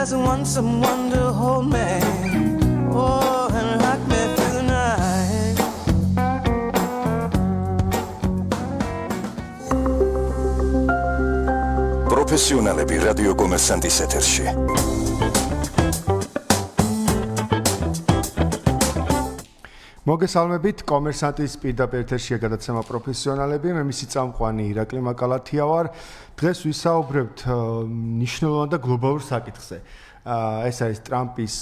just want someone to hold me. Oh, and rock me through the night. პროფესიონალები რადიო კომერსანტის ეთერში. მოგესალმებით, კომერსანტის პირდაპირ ეთერშია გადაცემა პროფესიონალები. მე მისი წამყვანი ირაკლი მაკალათია ვარ. დღეს ვისაუბრებთ მნიშვნელოვან და გლობალურ საკითხზე. ეს არის ტრამპის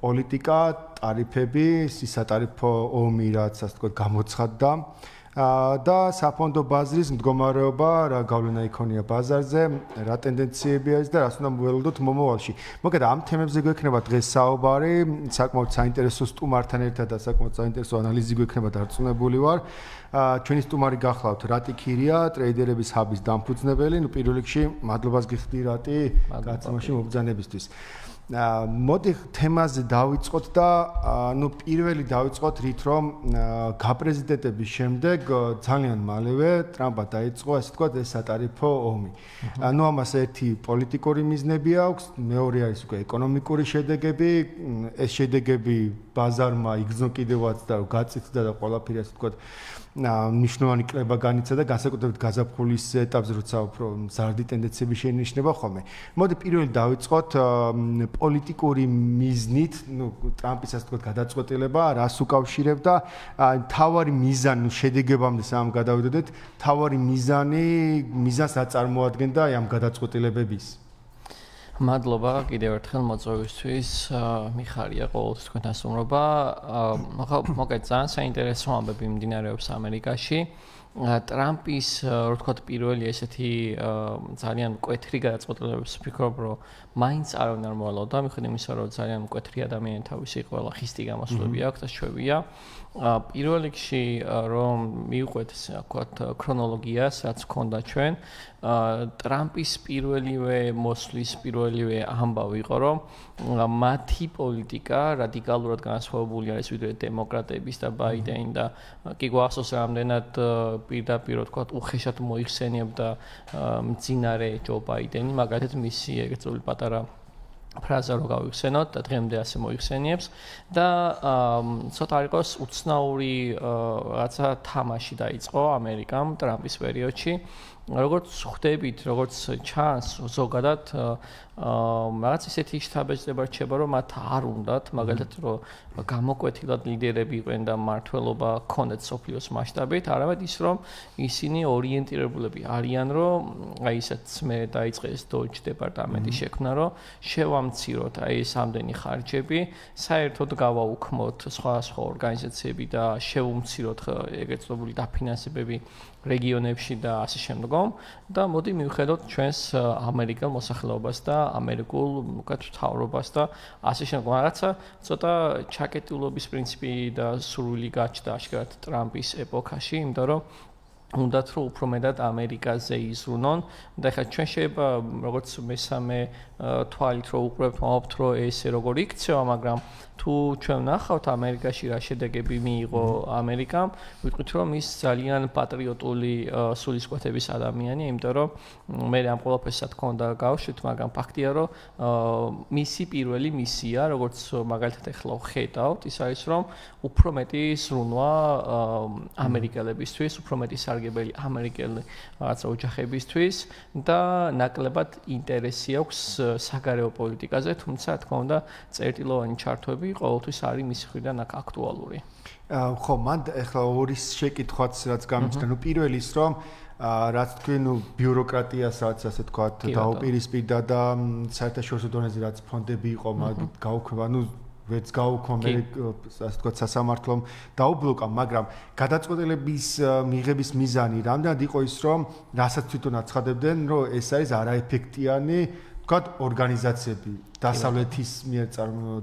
პოლიტიკა, ტარიფები, სატარიფო ომი, რაც ასე ვთქვათ, გამოცხადდა. და საფონდო ბაზრის მდგომარეობა, რა გავლენა იქონია ბაზარზე, რა ტენდენციები არის და რას უნდა მოველოდოთ მომავალში. მოკლედ ამ თემებზე გვექნება დღეს საუბარი, საკმაოდ საინტერესო სტუმართან ერთად და საკმაოდ საინტერესო ანალიზი გვექნება დარწმუნებული ვარ. ჩვენი სტუმარი გახლავთ რატი ქირია, ტრეიდერების ჰაბის დამფუძნებელი. პირველ რიგში მადლობას გიხდი რატი გაცემაში მობრძანებისთვის. მოდი თემაზე დავიწყოთ და პირველი დავიწყოთ რით რომ გაპრეზიდენტების შემდეგ ძალიან მალევე ტრამპმა დაიწყო ასე ვთქვათ ეს სატარიფო ომი. ამას ერთი პოლიტიკური მიზნები აქვს, მეორე არის უკვე ეკონომიკური შედეგები. ეს შედეგები ბაზარმა იგრძნო კიდევაც და გაწითდა და ყველაფერი ასე ვთქვათ მნიშვნელოვანი კლება განიცა და განსაკუთრებით გაზაფხულის ეტაპზე როცა უფრო მზარდი ტენდენციები შეინიშნება ხოლმე. მოდი პირველი დავიწყოთ პოლიტიკური მიზნით, ტრამპის ასე ვთქვათ გადაწყვეტილება, რას უკავშირებდა, თავარი მიზანი, შედეგებამდე სამ გადავიდოდეთ, თავარი მიზანს რა წარმოადგენდა ამ გადაწყვეტილებების. მადლობა კიდევ ერთხელ მოწვევისთვის. მიხარია ყოველთვის თქვენთან სტუმრობა. მოკლედ ძალიან საინტერესო ამბები მიმდინარეობს ამერიკაში. ტრამპის, რო ვთქვათ, პირველი ესეთი ძალიან მკვეთრი გადაწყვეტილებების ვფიქრობ, რომ მაინც არავინ არ მოალოდა, მიხედვით იმისა, რომ ძალიან მკვეთრი ადამიანი თავისი ყველა ხისტი გამოსვლები აქვს და ჩვევია. პირველ რიგში რომ მივყვეთ, ასე ვთქვათ, ქრონოლოგიას, რაც ჰქონდა ჩვენ, ტრამპის პირველივე მოსვლის პირველივე ამბავი იყო, რომ მათი პოლიტიკა რადიკალურად განსხვავებული არის ვიდრე დემოკრატების და ბაიდენი და კი გვახსოვს რამდენად პირდაპირ ვთქვათ, უხეშად მოიხსენიებდა მძინარე ჯო ბაიდენი, მაგალითად მისი ეგრეთ წოდებული პატარა ფრაზა რო გავიხსენოთ და დღემდე ასე მოიხსენიებს და ცოტა იყოს უცნაური რაღაცა თამაში დაიწყო ამერიკამ ტრამპის პერიოდში. როგორც ხვდებით, როგორც ჩანს ზოგადად რაღაც ისეთი შთაბეჭდება რჩება, რომ მათ არ უნდათ, მაგალითად, რომ გამოკვეთილად ლიდერები იყვნენ და მმართველობა ქონდეთ სოფლიოს მასშტაბით, არამედ ის, რომ ისინი ორიენტირებულები არიან, რომ აი ისეთ მე დაიწყეს დოჯ დეპარტამენტი შექმნა, რომ შევამციროთ აი ეს ამდენი ხარჯები, საერთოდ გავაუქმოთ სხვა ორგანიზაციები და შევუმციროთ ეგრეთ წოდებული დაფინანსებები რეგიონებში და ასე შემდგომ და მოდი მივხედოთ ჩვენს ამერიკელ მოსახლეობას და ამერიკულ მთავრობას და ასე შემდგომ. რაღაცა ცოტა ჩაკეტილობის პრინციპი და სურვილი გაჩნდა აშკარად ტრამპის ეპოქაში, იმიტომ რომ უნდათ რომ უფრო მეტად ამერიკაზე იზრუნონ და ხა ჩვენ შეიძლება როგორც მესამე თვალით რო უყურებთ, ვამბობთ რომ ესე როგორ იქცევა, მაგრამ თუ ჩვენ ნახავთ ამერიკაში რა შედეგები მიიღო ამერიკამ, ვიტყვით რომ ის ძალიან პატრიოტული სულისკვეთების ადამიანია, იმიტომ რომ მე ამ ყველაფერსაც თქონდა გავშვით, მაგრამ ფაქტია რომ მისი პირველი მისია, როგორც მაგალითად ახლა ვხედავთ, ის არის რომ უფრო მეტი ზრუნვა ამერიკელებისთვის, უფრო მეტი სარგებელი ამერიკელი რაღაცა ოჯახებისთვის და ნაკლებად ინტერესი აქვს საგარეო პოლიტიკაზე, თუმცა თქმა უნდა წერტილოვანი ჩართვები ყოველთვის არის მისი მხრიდან აქტუალური. ხო, მან ახლა ორი შეკითხვაც რაც გამიჩნდა, პირველი ის რომ რაც თქვენ ბიუროკრატიას რაც ასე ვთქვათ დაუპირისპირდა და საერთაშორისო დონეზე რაც ფონდები იყო, მაგით გაუქმება, ვერც გაუქმე, ასე ვთქვათ, სასამართლომ დაუბლოკა, მაგრამ გადაწყვეტილების მიღების მიზანი რამდენად იყო ის, რომ რასაც თვითონ აცხადებდნენ, რომ ეს არის არაეფექტიანი ვთქვათ, ორგანიზაციები. დასავლეთის მიერ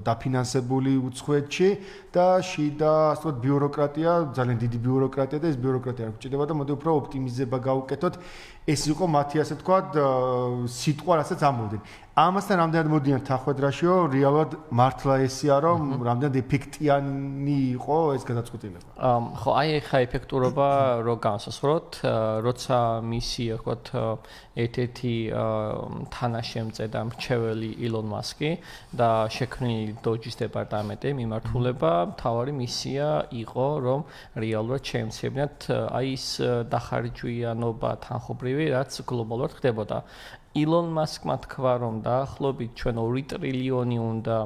დაფინანსებული უცხოეთში და შიდა ასე ვთქვათ ბიუროკრატია, ძალიან დიდი ბიუროკრატია და ეს ბიუროკრატია არ გვჭირდება და მოდი უფრო ოპტიმიზება გავუკეთოთ. ეს იყო მათი ასე ვთქვათ სიტყვა, რასაც ამბობდნენ. ამასთან რამდენად მოდიან თანხმედრაშიო, რეალურად მართლა ესია, რომ რამდენად ეფექტიანი იყო ეს გადაწყვეტილება. ხო, აი ხა ეფექტურობა რო განსასწროთ, როცა მისი ვთქვათ ერთ-ერთი თანაშემწე და მრჩეველი ილონ მასკი და შექმნილი დოჯის დეპარტამენტი მიმართულება, მთავარი მისია იყო, რომ რეალურად შეემცირებინათ აი ის დახარჯვიანობა თანხობრივი, რაც გლობალურად ხდებოდა. ილონ მასკმა თქვა, რომ დაახლოებით ჩვენ 2 ტრილიონი უნდა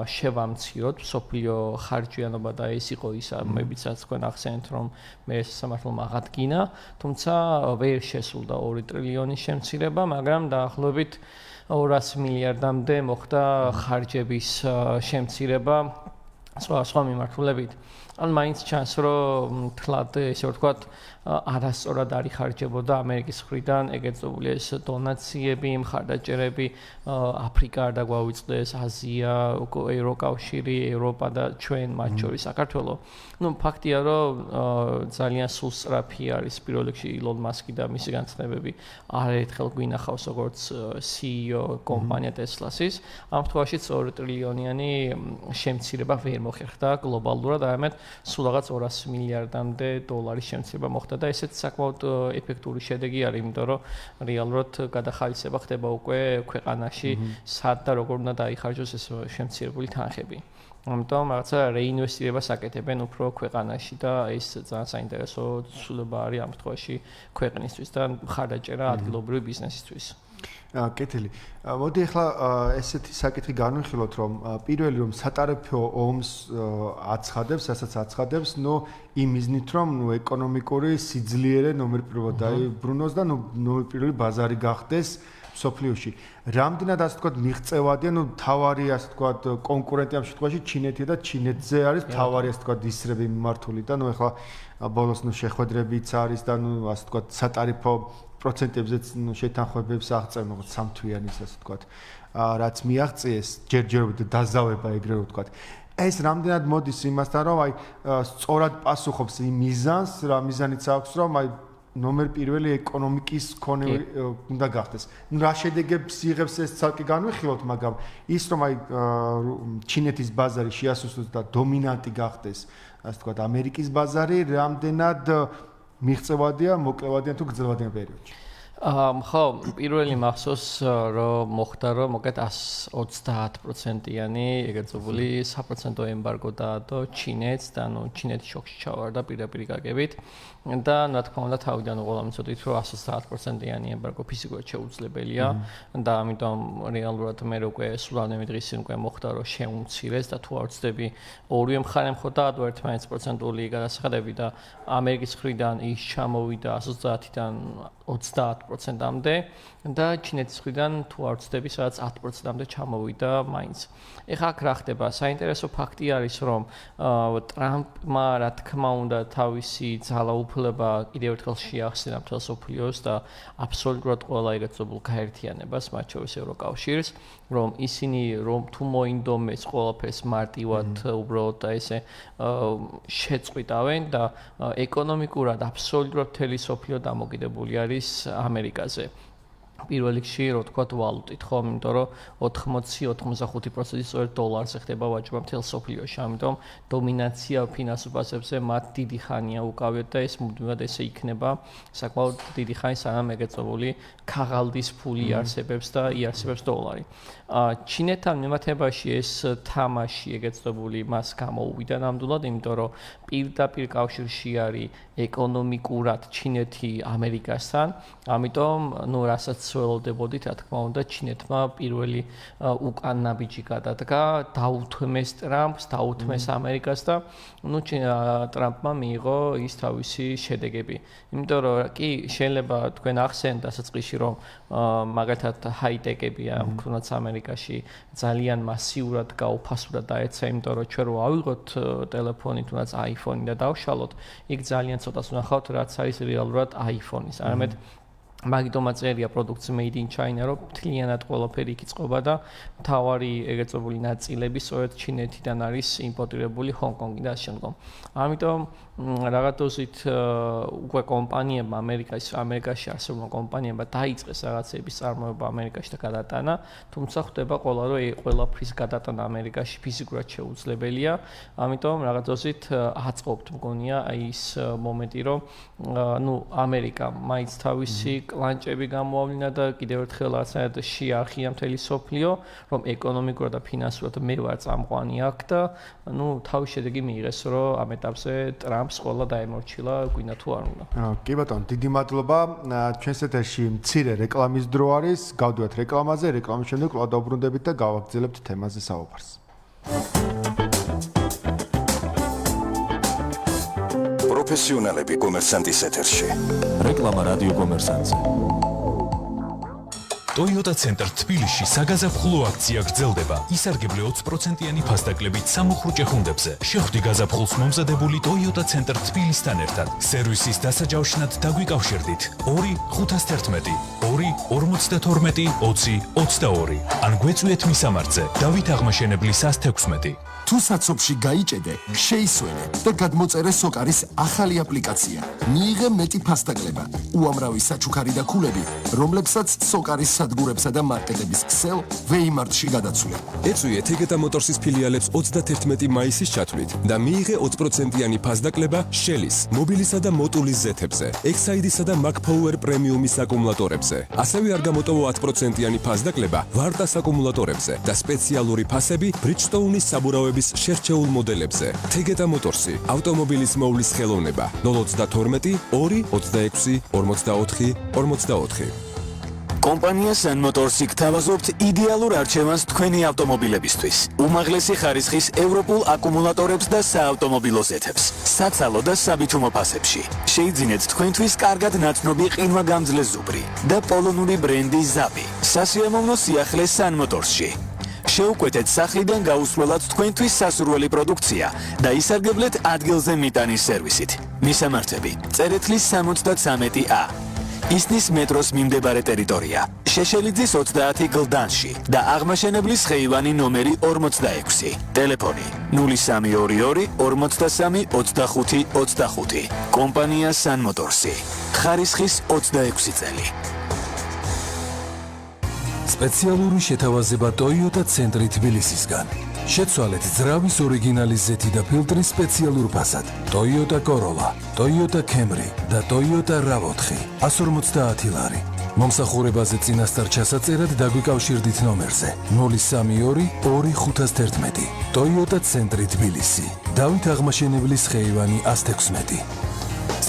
შევამციროთ მსოფლიო ხარჯვიანობა და ეს იყო ის ამბებიცაც თქვენ ახსენეთ, რომ მე სამართლო აღადგინა, თუმცა ვერ შესულდა 2 ტრილიონის შემცირება, მაგრამ დაახლოებით 200 მილიარდამდე მოხდა ხარჯების შემცირება სხვა მიმართულებით. ან მაინც ჩანს, რომ თლად ესე ვთქვათ არასწორად არის ხარჯებოდა ამერიკის მხრიდან ეგეთ წებული ეს დონაციები, მხარდაჭერები, აფრიკა არ დაგვავიწყდეს, აზია, ევროკავშირი, ევროპა და ჩვენ მათ შორის საქართველო. ნუ ფაქტია, რომ ძალიან სულსწრაფი არის პირველ რიგში ილონ მასკი და მისი განცხადებები არაერთხელ გვინახავს როგორც CEO კომპანია Tesla-ის. ამ თვალშიც 2 ტრილიონიანი შემცირება ვერ მოხერხდა გლობალურად, არამედ სულ რაღაც 200 მილიარდამდე დოლარის შემცირება მოხდა და ესეც საკმაოდ ეფექტური შედეგი არის, იმიტომ რომ რეალურად გადახალისება ხდება უკვე ქვეყანაში, სად და როგორ უნდა დაიხარჯოს ეს შემცირებული თანხები. ამიტომ რაღაცა რეინვესტირებას აკეთებენ უფრო ქვეყანაში და ეს ძალიან საინტერესო ცვლილება არის ამ შემთხვევაში ქვეყნისთვის და მხარდაჭერა ადგილობრივი ბიზნესისთვის. კეთილი. მოდი ახლა ესეთი საკითხი განვიხილოთ, რომ პირველი რომ სატარიფო ომს აცხადებს, რასაც აცხადებს, იმ მიზნით, რომ ეკონომიკური სიძლიერე ნომერ პირველად დაიბრუნოს და ნომერ პირველი ბაზარი გახდეს სოფლიოში. რამდენად ასე ვთქვათ მიღწევადია, თავარი ასე ვთქვათ კონკურენტი ამ შემთხვევაში ჩინეთი და ჩინეთზე არის თავარი ასე ვთქვათ ისრები მიმართული და ახლა ბოლოს შეხვედრებიც არის და ასე ვთქვათ სატარიფო პროცენტებზეც შეთანხმებებს აღწევენ, როგორც სამთვიანის ასე ვთქვათ, რაც მიაღწიეს ჯერჯერობით დაზავება ეგრე რომ ვთქვათ. ეს რამდენად მოდის იმასთან, რომ აი სწორად პასუხობს იმ მიზანს, რა მიზანიც აქვს, რომ აი ნომერ პირველი ეკონომიკის კონე უნდა გახდეს. რა შედეგებს იღებს ეს ცალკე განვიხილოთ, მაგრამ ის რომ აი ჩინეთის ბაზარი შეასუსტოს და დომინანტი გახდეს, ასე ვთქვათ, ამერიკის ბაზარი, რამდენად მიღწევადია, მოკლევადიან თუ გრძელვადიან პერიოდში. ხო, პირველი მახსოვს, რომ მოხდა, რომ მოკეთ 130%-იანი ეგრეთ წოდებული საპროცენტო ემბარგო დაადო ჩინეთს და ჩინეთი შოქში ჩავარდა პირდაპირ გაგებით და რა თქმა უნდა თავიდან უყოლა მიწოდით, რომ 130%-იანი ემბარგო ფიზიკურად შეუძლებელია და ამიტომ რეალურად მე უკვე სულამდე დღის წინ უკვე მოხდა, რომ შეუმცირეს და თუ არ ვცდები ორივე მხარე მხოდა ერთმანეთს პროცენტული გადასახადები და ამერიკის მხრიდან ის ჩამოვიდა 130-დან 30%-ამდე და ჩინეთის მხრიდან თუ არ ვცდები, სადაც 10%-ამდე ჩამოვიდა მაინც. ეხლა აქ რა ხდება? საინტერესო ფაქტი არის, რომ ტრამპმა რა თქმა უნდა თავისი ძალაუფლება კიდევ ერთხელ შეახსენა მთელ სოფლიოს და აბსოლუტურად ყველა ეგრეთ წოდებულ გაერთიანებას, მათ შორის ევროკავშირს, რომ ისინი რომ თუ მოინდომეს ყველაფერს მარტივად უბრალოდ და ესე შეწყვიტავენ და ეკონომიკურად აბსოლუტურად მთელი სოფლიო დამოკიდებული არის ამერიკაზე. პირველ რიგში რო თქვათ ვალუტით, ხო, იმიტომ რომ 80-85% სწორედ დოლარზე ხდება ვაჭრობა მთელ სოფლიოში, ამიტომ დომინაცია ფინანსურ ბაზებზე მათ დიდი ხანია უკავიათ და ეს მუდმივად ესე იქნება საკმაოდ დიდი ხანი სანამ ეგრეთ წოდებული ქაღალდის ფული არსებობს და იარსებებს დოლარი. ჩინეთთან მიმართებაში ეს თამაში ეგრეთ წოდებული მას გამოუვიდა ნამდვილად, იმიტომ რომ პირდაპირ კავშირში არის ეკონომიკურად ჩინეთი ამერიკასთან, ამიტომ რასაც ველოდებოდით, რა თქმა უნდა, ჩინეთმა პირველი უკან ნაბიჯი გადადგა, დაუთმეს ტრამპს, დაუთმეს ამერიკას და ტრამპმა მიიღო ის თავისი შედეგები. იმიტომ რომ კი შეიძლება თქვენ ახსენეთ დასაწყისში, რომ მაგალითად ჰაიტეკები თუნდაც ამერიკაში ძალიან მასიურად გაუფასურად დაეცა, იმიტომ რომ ჩვენ რო ავიღოთ ტელეფონი, თუნდაც iPhone-ი და დავშალოთ, იქ ძალიან ცოტას ვნახავთ, რაც არის რეალურად iPhone-ის. არამედ მაგიტომაც წერია პროდუქცია made in China, რომ მთლიანად ყველაფერი იქ იწყობა და მთავარი ეგრეთ წოდებული ნაწილები სწორედ ჩინეთიდან არის იმპორტირებული ჰონკონგიდან და შემდგომ. ამიტომ რაღაც დოზით უკვე კომპანიებმა ამერიკაში არსებულმა კომპანიებმა დაიწყეს რაღაცების წარმოება ამერიკაში და გადატანა, თუმცა ხვდება ყოლა რომ ყველაფრის გადატანა ამერიკაში ფიზიკურად შეუძლებელია. ამიტომ რაღაც დოზით აწყობთ მგონია აი ის მომენტი, რომ ამერიკა მაინც თავისი კლანჭები გამოავლინა და კიდევ ერთხელ რაღაცნაირად შეარხია მთელი სოფლიო, რომ ეკონომიკურად და ფინანსურად მე ვარ წამყვანი აქ და თავის შედეგი მიიღეს, რომ ამ ეტაპზე ტრამპს ყოლა დაემორჩილა, გვინდა თუ არ უნდა. კი ბატონო, დიდი მადლობა. ჩვენს ეთერში მცირე რეკლამის დრო არის. გავდივართ რეკლამაზე, რეკლამის შემდეგ კვლავ დავბრუნდებით და გავაგრძელებთ თემაზე საუბარს. პროფესიონალები კომერსანტის ეთერში. რეკლამა რადიო კომერსანტზე. Toyota Center თბილისში საგაზაფხულო აქცია გრძელდება. ისარგებლე 20%-იანი ფასდაკლებით სამუხრუჭე ხუნდებზე. შეხვდი გაზაფხულს მომზადებული Toyota Center თბილისთან ერთად. სერვისის დასაჯავშნად დაგვიკავშირდით 2-511 2-52-20-22 ან გვეწვიეთ მისამართზე დავით აღმაშენებლის 116. თუ საცობში გაიჭედე, შეისვენე და გადმოწერე სოკარის ახალი აპლიკაცია. მიიღე მეტი ფასდაკლება, უამრავი საჩუქარი და ქულები, რომლებსაც სოკარის სადგურებსა და მარკეტების ქსელ ვეიმარტში გადაცვლე. ეწვიე თეგეტა მოტორსის ფილიალებს 31 მაისის ჩათვლით და მიიღე 20%-იანი ფასდაკლება შელის, მობილისა და მოტულის ზეთებზე, ექსაიდისა და მაკფაუერ პრემიუმის აკუმულატორებზე. ასევე არ გამოტოვა 10%-იანი ფასდაკლება ვარტას აკუმულატორებზე და სპეციალური ფასები ბრიჯსტოუნის საბურავების შერჩეულ მოდელებზე. თეგეტა მოტორსი, ავტომობილის მოვლის ხელოვნება 022 226 44 44. კომპანია Sun Motors-ი გთავაზობთ იდეალურ არჩევანს თქვენი ავტომობილებისთვის. უმაღლესი ხარისხის ევროპულ აკუმულატორებს და საავტომობილო ზეთებს, საცალო და საბითუმო ფასებში. შეიძინეთ თქვენთვის კარგად ნაცნობი ყინვაგამძლე ზუბრი და პოლონური ბრენდი ზაპი. სასიამოვნო სიახლე Sun Motors-ში. შეუკვეთეთ სახლიდან გაუსვლელად თქვენთვის სასურველი პროდუქცია და ისარგებლეთ ადგილზე მიტანის სერვისით. მისამართები: წერეთლის 73A, ისნის მეტროს მიმდებარე ტერიტორია, შეშელიძის 30 გლდანში და აღმაშენებლის ხეივანი ნომერი 46. ტელეფონი 0322 43 25 25. კომპანია Sun Motors-ი. ხარისხის 26 წელი. სპეციალური შეთავაზება Toyota ცენტრი თბილისისგან. შეცვალეთ ძრავის ორიგინალის ზეთი და ფილტრის სპეციალურ ფასად. Toyota Corolla, Toyota Camry და Toyota RAV4 150 ლარი. მომსახურებაზე წინასწარ ჩასაწერად დაგვიკავშირდით ნომერზე 032 2511. Toyota ცენტრი თბილისი. დავით აღმაშენებლის ხეივანი 116.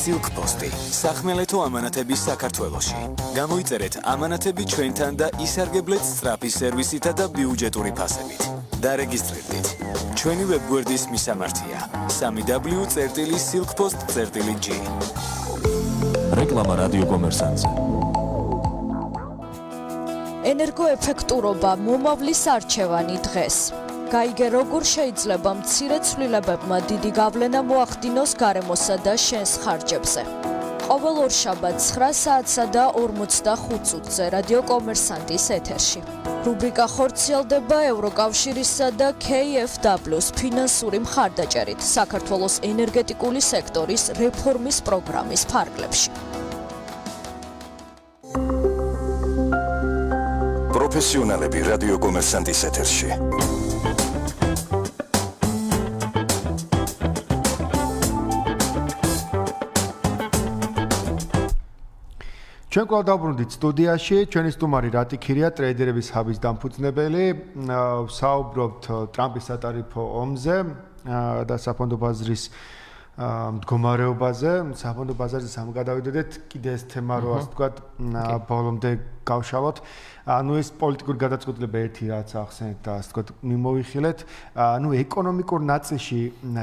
Silk Post-ი, სახმელეთო ამანათების საქართველოში. გამოიწერეთ ამანათები ჩვენთან და ისარგებლეთ სწრაფი სერვისითა და ბიუჯეტური ფასებით. დარეგისტრირდით. ჩვენი ვებგვერდის მისამართია: www.silkpost.g. რეკლამა რადიო კომერსანტზე. ენერგოეფექტურობა მომავლის არჩევანი დღეს. გაიგე როგორ შეიძლება მცირე ცვლილებებმა დიდი გავლენა მოახდინოს გარემოსა და შენს ხარჯებზე. ყოველ ორშაბათს 9 საათსა და 45 წუთზე რადიო კომერსანტის ეთერში. რუბრიკა ხორციელდება ევროკავშირისა და KfW-ს ფინანსური მხარდაჭერით საქართველოს ენერგეტიკული სექტორის რეფორმის პროგრამის ფარგლებში. პროფესიონალები რადიო კომერსანტის ეთერში. ჩვენ კვლავ დავბრუნდით სტუდიაში. ჩვენი სტუმარი რატი ქირია, ტრეიდერების ჰაბის დამფუძნებელი. საუბრობთ ტრამპის სატარიფო ომზე და საფონდო ბაზრის მდგომარეობაზე. საფონდო ბაზარზე სამ გადავიდოდეთ. კიდე ეს თემა რო ასე ვთქვათ, ბოლომდე გავშალოთ. ეს პოლიტიკური გადაწყვეტილება ერთი რაც ახსენეთ და ასე ვთქვათ, მიმოვიხილეთ. ეკონომიკურ ნაწილში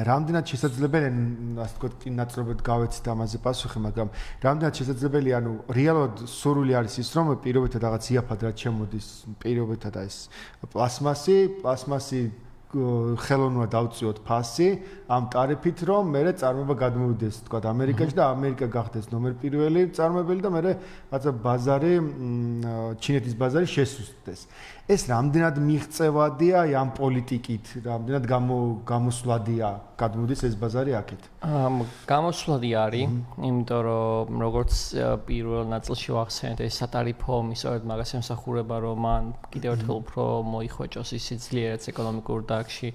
რამდენად შესაძლებელია, ასე ვთქვათ, კინოწრობად გავეცით ამაზე პასუხი, მაგრამ რამდენად შესაძლებელია, რეალურად სურვილი არის ის, რომ პირობითად რაღაც იაფად რაც შემოდის, პირობითად ეს პლასმასი ხელოვნურად ავწიოთ ფასი ამ ტარიფით, რომ მე წარმოება გადმოვიდეს, თქვა ამერიკაში და ამერიკა გახდეს ნომერ პირველი წარმოებელი და მე რაცა ბაზარი ჩინეთის ბაზარი შესუსტდეს. ეს რამდენად მიღწევადია ამ პოლიტიკით, რამდენად გამოსვლადია გადმოდის ეს ბაზარი აქეთ? გამოსვლადი არის, იმიტომ რომ როგორც პირველ ნაწილში ვახსენეთ, ეს სატარიფო ისევ მაგას ემსახურება, რომ მან კიდევ ერთხელ უფრო მოიხვეჭოს ის ძლიერაც ეკონომიკურ დარგში.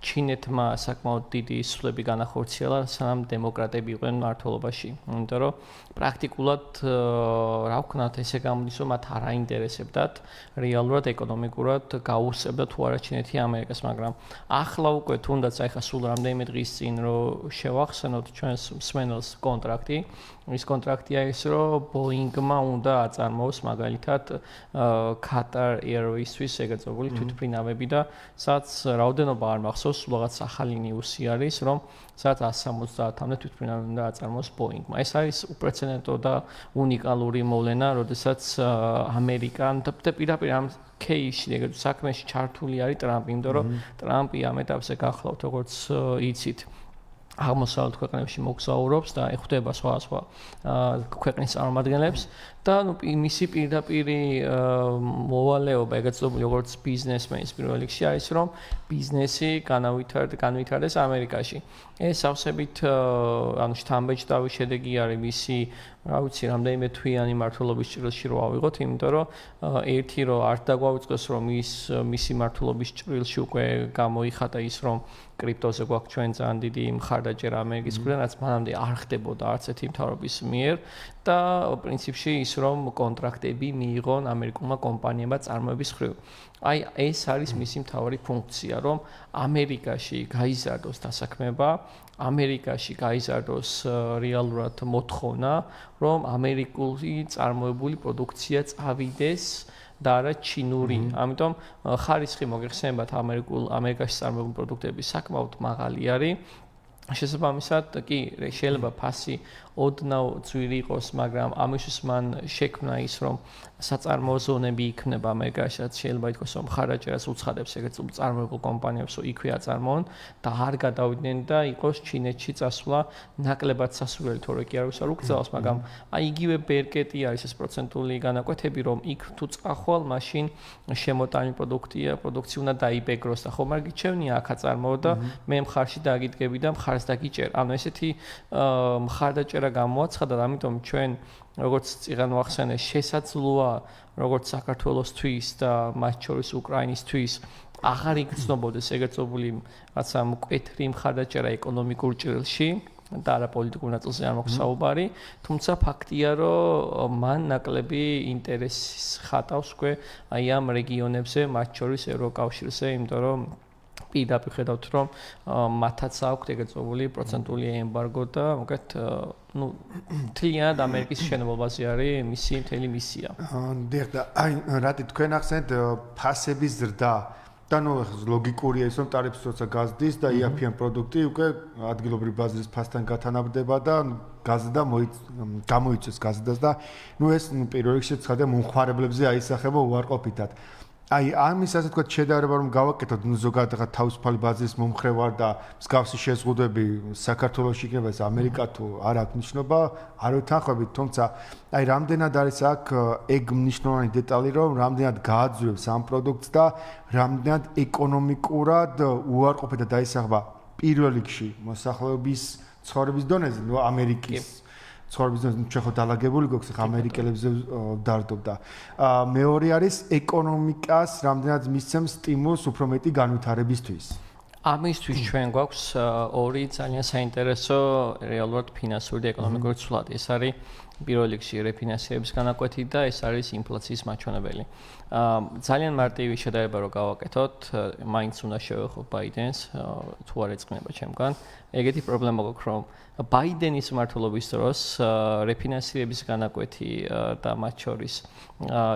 ჩინეთმა საკმაოდ დიდი სვლები განახორციელა, სანამ დემოკრატები იყვნენ მმართველობაში. იმიტომ რომ პრაქტიკულად რა ვქნათ, ესე გამოდის, რომ მათ არ აინტერესებდათ რეალურად ეკონომიკურად გაუსწრებდა თუ არა ჩინეთი ამერიკას, მაგრამ ახლა უკვე თუნდაც ახლა სულ რამდენიმე დღის წინ რომ შევახსენოთ ჩვენს მსმენელს კონტრაქტი, ის კონტრაქტია ის, რომ Boeing-მა უნდა აწარმოოს მაგალითად Qatar Airways-თვის ეგრეთწოდებული თვითმფრინავები და სადაც რაოდენობა არ მახსოვს, რაღაც ახალი ნიუსი არის, რომ სადაც 170-მდე თვითმფრინავი უნდა აწარმოოს Boeing-მა. ეს არის უპრეცედენტო და უნიკალური მოვლენა, როდესაც ამერიკამ და პირდაპირ ამ кейსში ეგრეთ საქმეში ჩართული არის ტრამპი, იმიტომ რომ ტრამპი ამ ეტაპზე გახლავთ, როგორც იცით, აღმოსავლეთ ქვეყნებში მოგზაურობს და ეხდება სხვა ქვეყნის წარმომადგენლებს და მისი პირდაპირი მოვალეობა ეგრეთწოდებული როგორც ბიზნესმენის პირველ რიგში არის, რომ ბიზნესი განვითარდეს ამერიკაში. ეს ავსებით შთამბეჭდავი შედეგი არის მისი, რა ვიცი, რამდენიმე თვიანი მმართველობის ჭრილში რო ავიღოთ, იმიტომ რომ ერთი რომ არ დაგვაუწყოს, რომ მისი მმართველობის ჭრილში უკვე გამოიხატა ის, რომ კრიპტოზე გვაქვს ჩვენ ძალიან დიდი მხარდაჭერა ამერიკის მხრიდან, რაც მანამდე არ ხდებოდა არც ერთი მთავრობის მიერ და პრინციპში ის, რომ კონტრაქტები მიიღონ ამერიკულმა კომპანიებმა წარმოების მხრივ. აი ეს არის მისი მთავარი ფუნქცია, რომ ამერიკაში გაიზარდოს დასაქმება, ამერიკაში გაიზარდოს რეალურად მოთხოვნა, რომ ამერიკული წარმოებული პროდუქცია წავიდეს და არა ჩინური. ამიტომ ხარისხი მოგეხსენებათ ამერიკაში წარმოებული პროდუქტების საკმაოდ მაღალი არის. შესაბამისად, კი, შეიძლება ფასი ოდნავ ძვირი იყოს, მაგრამ ამისთვის მან შექმნა ის, რომ საწარმოო ზონები იქნება ამერიკაში, რაც შეიძლება ითქვას, რომ მხარდაჭერას უცხადებს ეგრეთ წარმოებულ კომპანიებს, რომ იქვე აწარმოონ და არ გადავიდნენ და იყოს ჩინეთში წასვლა ნაკლებად სასურველი, თორე კი არ ვიცი არ უკრძალავს, მაგრამ აი იგივე ბერკეტი არის ეს პროცენტული განაკვეთები, რომ იქ თუ წახვალ, მაშინ შემოტანილი პროდუქცია უნდა დაიბეგროს და ხომ არ გიჩვენია აქ აწარმოო და მე მხარში დაგიდგები და მხარს დაგიჭერ. ანუ ესეთი მხარდაჭერა გამოაცხადა, ამიტომ ჩვენ როგორც წიღან ვახსენე, შესაძლოა როგორც საქართველოსთვის და მათ შორის უკრაინისთვის აღარ იგრძნობოდეს ეგრეთწოდებული რაცა მკვეთრი მხარდაჭერა ეკონომიკურ ჭრილში და არა პოლიტიკურ ნაწილზე არ მოქვს საუბარი, თუმცა ფაქტია, რომ მან ნაკლები ინტერესს ხატავს უკვე აი ამ რეგიონებზე, მათ შორის ევროკავშირზე, იმიტომ რომ პირდაპირ ხედავთ, რომ მათაც აქვთ ეგრეთწოდებული პროცენტული ემბარგო და მოგეთ მთლიანად ამერიკის შენობაზე არის მისი მთელი მისია. დიახ და აი რატი თქვენ ახსენეთ ფასების ზრდა და ნუ ლოგიკურია ის, რომ ტარიფს როცა გაზრდის და იაფიან პროდუქტი უკვე ადგილობრივ ბაზრის ფასთან გათანაბრდება და გაზრდა გამოიწვევს გაზრდას და ნუ ეს პირველ რიგში ცხადია მომხმარებლებზე აისახება უარყოფითად. აი ამის ასე თქვა შედარება რომ გავაკეთოთ ზოგადად თავისუფალი ბაზრის მომხრე ვარ და მსგავსი შეზღუდვები საქართველოში იქნება ეს ამერიკა თუ არ აქვს მნიშვნელობა არ ვეთანხმებით, თუმცა აი რამდენად არის აქ ეგ მნიშვნელოვანი დეტალი, რომ რამდენად გააძვევს ამ პროდუქტს და რამდენად ეკონომიკურად უარყოფითად დაისახება პირველ რიგში მოსახლეობის ცხოვრების დონეზე, ნუ ამერიკის ცხოვრების დონეზე შეხოთ დალაგებული გვაქვს ხა ამერიკელებზე დარდობდა. მეორე არის ეკონომიკას რამდენად მისცემს სტიმულს უფრო მეტი განვითარებისთვის. ამისთვის ჩვენ გვაქვს ორი ძალიან საინტერესო რეალურად ფინანსური და ეკონომიკური ცვლადი. ეს არის პირველ რიგში რეფინანსირების განაკვეთი და ეს არის ინფლაციის მაჩვენებელი. ძალიან მარტივი შედარება რო გავაკეთოთ, მაინც უნდა შევეხოთ ბაიდენს, თუ არ ეწყინება ჩემგან. ეგეთი პრობლემა გვაქვს, რომ ბაიდენის მმართველობის დროს რეფინანსირების განაკვეთი და მათ შორის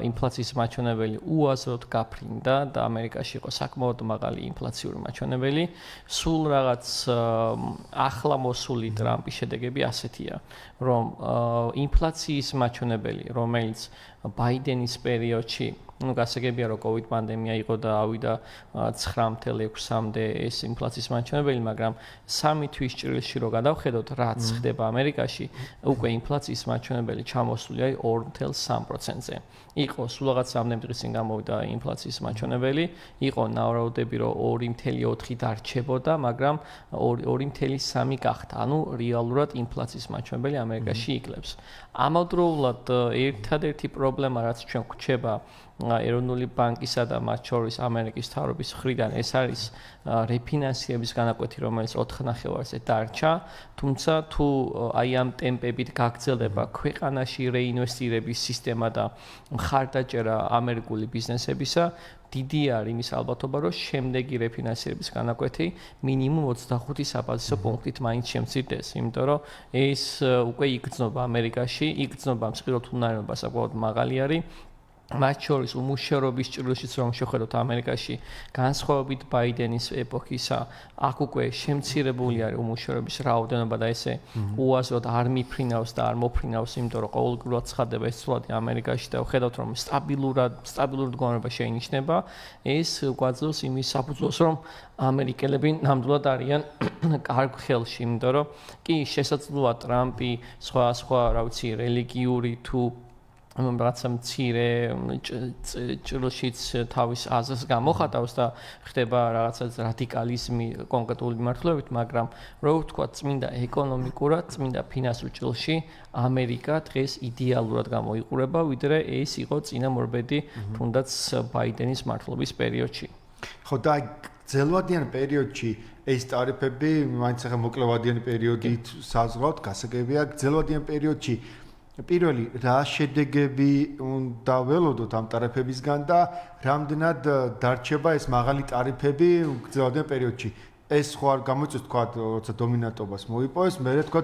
ინფლაციის მაჩვენებელი უაზროდ გაფრინდა და ამერიკაში იყო საკმაოდ მაღალი ინფლაციური მაჩვენებელი. სულ რაღაც ახლა მოსული ტრამპის შედეგები ასეთია, რომ ინფლაციის მაჩვენებელი, რომელიც ბაიდენის პერიოდში გასაგებია რომ COVID პანდემია იყო და ავიდა 9.6-მდე ეს ინფლაციის მაჩვენებელი, მაგრამ 3 თვის ჭრილში რო გადავხედოთ, რაც ხდება ამერიკაში, უკვე ინფლაციის მაჩვენებელი ჩამოსულია 2.3%-ზე. იყო სულ რაღაც 3 დღის წინ გამოვიდა ინფლაციის მაჩვენებელი, იყო ნავარაუდები რომ 2.4 დარჩებოდა, მაგრამ 2.3 გახდა. ანუ რეალურად ინფლაციის მაჩვენებელი ამერიკაში იკლებს. ამავდროულად ერთადერთი პრობლემა რაც ჩვენ გვჩება ეროვნული ბანკისა და მათ შორის ამერიკის მთავრობის მხრიდან ეს არის რეფინანსირების განაკვეთი, რომელიც 4.5-ზე დარჩა, თუმცა თუ აი ამ ტემპებით გაგრძელდება ქვეყანაში რეინვესტირების სისტემა და მხარდაჭერა ამერიკული ბიზნესებისა, დიდი არის იმის ალბათობა, რომ შემდეგი რეფინანსირების განაკვეთი მინიმუმ 25 საბაზისო პუნქტით მაინც შემცირდეს, იმიტომ რომ ეს უკვე იგრძნობა ამერიკაში, იგრძნობა მსყიდროთ უნარიანობა საკმაოდ მაღალი არის. მათ შორის უმუშევრობის ჭრილშიც რომ შევხედოთ ამერიკაში განსხვავებით ბაიდენის ეპოქისა, აქ უკვე შემცირებული არის უმუშევრობის რაოდენობა და ესე უაზროდ არ მიფრინავს და არ მოფრინავს, იმიტომ რომ ყოველგვარად ცხადდება ეს ცვლადი ამერიკაში და ვხედავთ რომ სტაბილურ მდგომარეობა შეინიშნება, ეს გვაძლევს იმის საფუძველს, რომ ამერიკელები ნამდვილად არიან კარგ ხელში, იმიტომ რომ კი შესაძლოა ტრამპი სხვა რა ვიცი რელიგიური თუ რაღაცა მცირე ჭრილშიც თავის აზრს გამოხატავს და ხდება რაღაცა რადიკალიზმი კონკრეტული მიმართულებით, მაგრამ რო ვთქვა წმინდა ეკონომიკურად, წმინდა ფინანსურ ჭრილში ამერიკა დღეს იდეალურად გამოიყურება, ვიდრე ეს იყო წინამორბედი თუნდაც ბაიდენის მმართველობის პერიოდში. ხო და ძელვადიან პერიოდში ეს ტარიფები მაინც ახლა მოკლევადიან პერიოდით საზღვავთ, გასაგებია ძელვადიან პერიოდში პირველი რა შედეგები უნდა ველოდოთ ამ ტარიფებისგან და რამდენად დარჩება ეს მაღალი ტარიფები გრძელვადიან პერიოდში. ეს ხო არ გამოიწვევს თქვა როცა დომინანტობას მოიპოვეს, მერე თქვა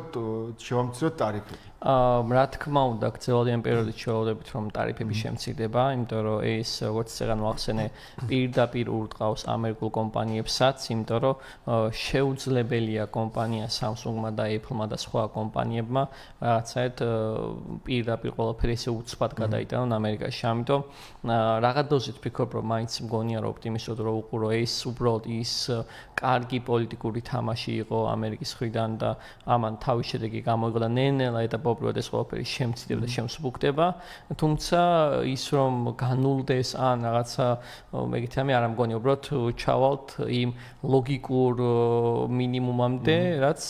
შევამციროთ ტარიფები. რა თქმა უნდა, გრძელვადიან პერიოდით შევავდებით, რომ ტარიფები შემცირდება, იმიტომ რომ ეს როგორც წეგან ვახსენე, პირდაპირ ურტყავს ამერიკულ კომპანიებსაც, იმიტომ რომ შეუძლებელია კომპანია Samsung-მა და Apple-მა და სხვა კომპანიებმა რაღაცაად პირდაპირ ყველაფერი ესე უცბად გადაიტანონ ამერიკაში. ამიტომ რაღაც დოზით ვფიქრობ, რომ მაინც მგონია რომ ოპტიმისტად რომ უყურო ეს უბრალოდ ის კარგი პოლიტიკური თამაში იყო ამერიკის მხრიდან და ამან თავის შედეგი გამოიღო და ნელ-ნელა ეტაპობრივად ეს ყველაფერი შემცირდება და შემსუბუქდება, თუმცა ის რომ განულდეს ან რაღაცა მეგეთი ამი არ ამგონია, უბრალოდ ჩავალთ იმ ლოგიკურ მინიმუმამდე, რაც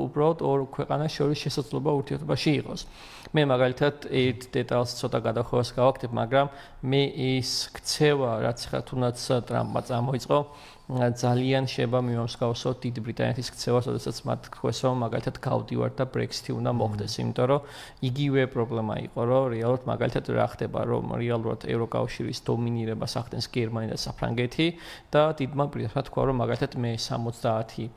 უბრალოდ ორ ქვეყანას შორის შესაძლოა ურთიერთობაში იყოს. მე მაგალითად ერთ დეტალს ცოტა გადახვევას გავაკეთებ, მაგრამ მე ის ქცევა, რაც ხა თუნდაც ტრამპმა წამოიწყო, ძალიან შეება მიმსგავსოთ დიდ ბრიტანეთის ქცევას, როდესაც მათ თქვეს, რომ მაგალითად გავდივართ და Brexit-ი უნდა მოხდეს, იმიტომ რომ იგივე პრობლემა იყო, რომ რეალურად მაგალითად რა ხდება, რომ რეალურად ევროკავშირის დომინირებას ახდენს გერმანია და საფრანგეთი და დიდმა ბრიტანეთმა თქვა, რომ მაგალითად მე 70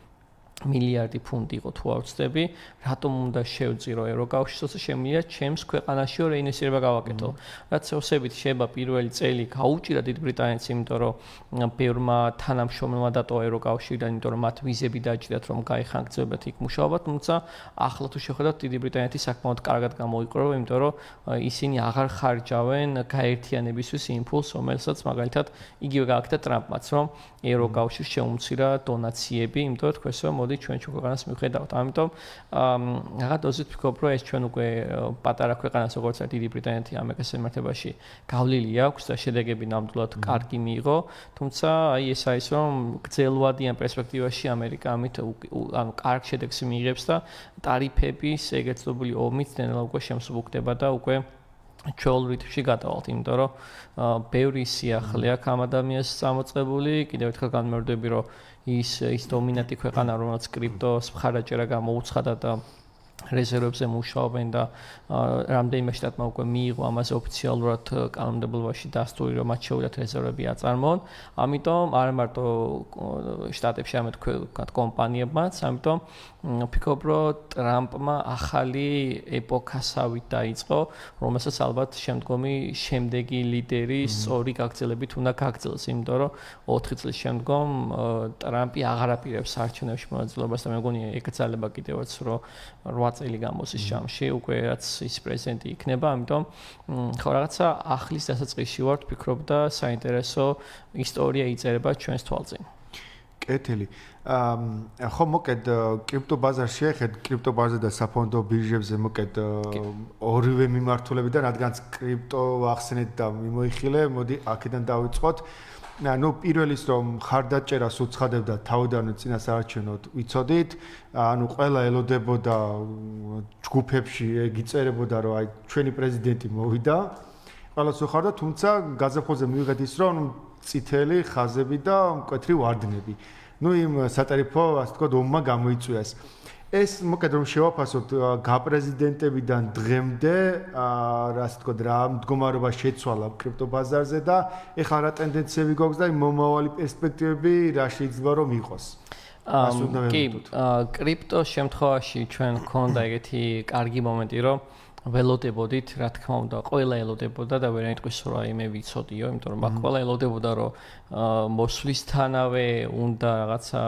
მილიარდი ფუნტი იყო თუ არ ვცდები, რატომ უნდა შევწირო ევროკავშირს, ოცე შემიძლია ჩემს ქვეყანაშიო რეინვესტირება გავაკეთო. რაც ოსებით შეება პირველი წელი გაუჭირა დიდ ბრიტანეთს, იმიტომ რომ ბევრმა თანამშრომელმა დატოვა ევროკავშირიდან, იმიტომ რომ მათ ვიზები დაჭირათ, რომ გაიხანგრძებათ იქ მუშაობა, თუმცა ახლა თუ შევხედავთ, დიდი ბრიტანეთი საკმაოდ კარგად გამოიყურება, იმიტომ რომ ისინი აღარ ხარჯავენ გაერთიანებისთვის იმპულსს, რომელსაც მაგალითად იგივე გააკეთა ტრამპმაც, რომ ევროკავშირს შეუმცირა დონაციები, იმიტომ რომ თქვეს, რომ ჩვენ ქვეყანას მიხედავთ. ამიტომ რაღაც დოზით ვფიქრობ, რომ ეს ჩვენ უკვე პატარა ქვეყანას როგორც არის დიდი ბრიტანეთი ამერიკის მიმართებაში გავლილი აქვს და შედეგები ნამდვილად კარგი მიიღო, თუმცა აი ეს არის რომ გრძელვადიან პერსპექტივაში ამერიკა ამით ანუ კარგ შედეგს მიიღებს და ტარიფების ეგრეთ წოდებული ომით ნელა უკვე შემსუბუქდება და უკვე ჩვეულ რიტმში გადავალთ, იმიტომ რომ ბევრი სიახლე აქვს ამ ადამიანს წამოწყებული, კიდევ ერთხელ განმეორდები, რომ ის დომინანტი ქვეყანა, რომელიც კრიპტოს მხარდაჭერა გამოუცხადა და რეზერვებზე მუშაობენ და რამდენიმე შტატმა უკვე მიიღო ამაზე ოფიციალურად კანონმდებლობაში დასტური, რომ მათ შეუძლიათ რეზერვები აწარმოონ. ამიტომ არ მარტო შტატებში, არამედ კომპანიებმაც, ამიტომ ვფიქრობ, რომ ტრამპმა ახალი ეპოქასავით დაიწყო, რომელსაც ალბათ შემდეგი ლიდერი სწორი გაგრძელებით უნდა გაგრძელოს, იმიტომ რომ 4 წლის შემდგომ ტრამპი აღარ აპირებს არჩევნებში მონაწილეობას და მე მგონია ეკრძალება კიდევაც, რომ 8 8 წელი გამოსის ჯამში, უკვე რაც ის პრეზიდენტი იქნება, ამიტომ ხო რაღაცა ახლის დასაწყისში ვართ, ვფიქრობ და საინტერესო ისტორია იწერება ჩვენს თვალწინ. კეთილი. ხო მოკედ კრიპტობაზარში შეხედ კრიპტობაზარზე და საფონდო ბირჟებზე მოკედ ორივე მიმართულებიდან რადგანაც კრიპტო ახსენეთ და მიმოიხილე, მოდი აქედან დავიწყოთ. ნუ პირველ ის რომ ხარდაჭერას უცხადებდა თავიდანვე წინასაარჩევნოდ ვიცოდით, ანუ ყველა ელოდებოდა ჯგუფებში ეგიწერებოდა რომ აი ჩვენი პრეზიდენტი მოვიდა. ყველას უხარდა, თუმცა გაზაფხულზე მივიღეთ ის რომ წითელი ხაზები და მკვეთრი ვარდნები. ნუ იმ სატარიფო, ასე ვთქვათ, ომმა გამოიწვიეს. ეს მოკედ რომ შევაფასოთ გაპრეზიდენტებიდან დღემდე, ასე ვთქვათ, რა მდგომარეობა შეცვალა კრიპტობაზარზე და ეხლა რა ტენდენციები გვაქვს და მომავალი პერსპექტივები რა შეიძლება რომ იყოს. კი, კრიპტოს შემთხვევაში ჩვენ გქონდა ეგეთი კარგი მომენტი, რომ ველოდებოდით, რა თქმა უნდა, ყველა ელოდებოდა და ვერა იტყვის რომ აი მე ვიცოდიო, იმიტომ რომ ყველა ელოდებოდა რომ მოსვლისთანავე უნდა რაღაცა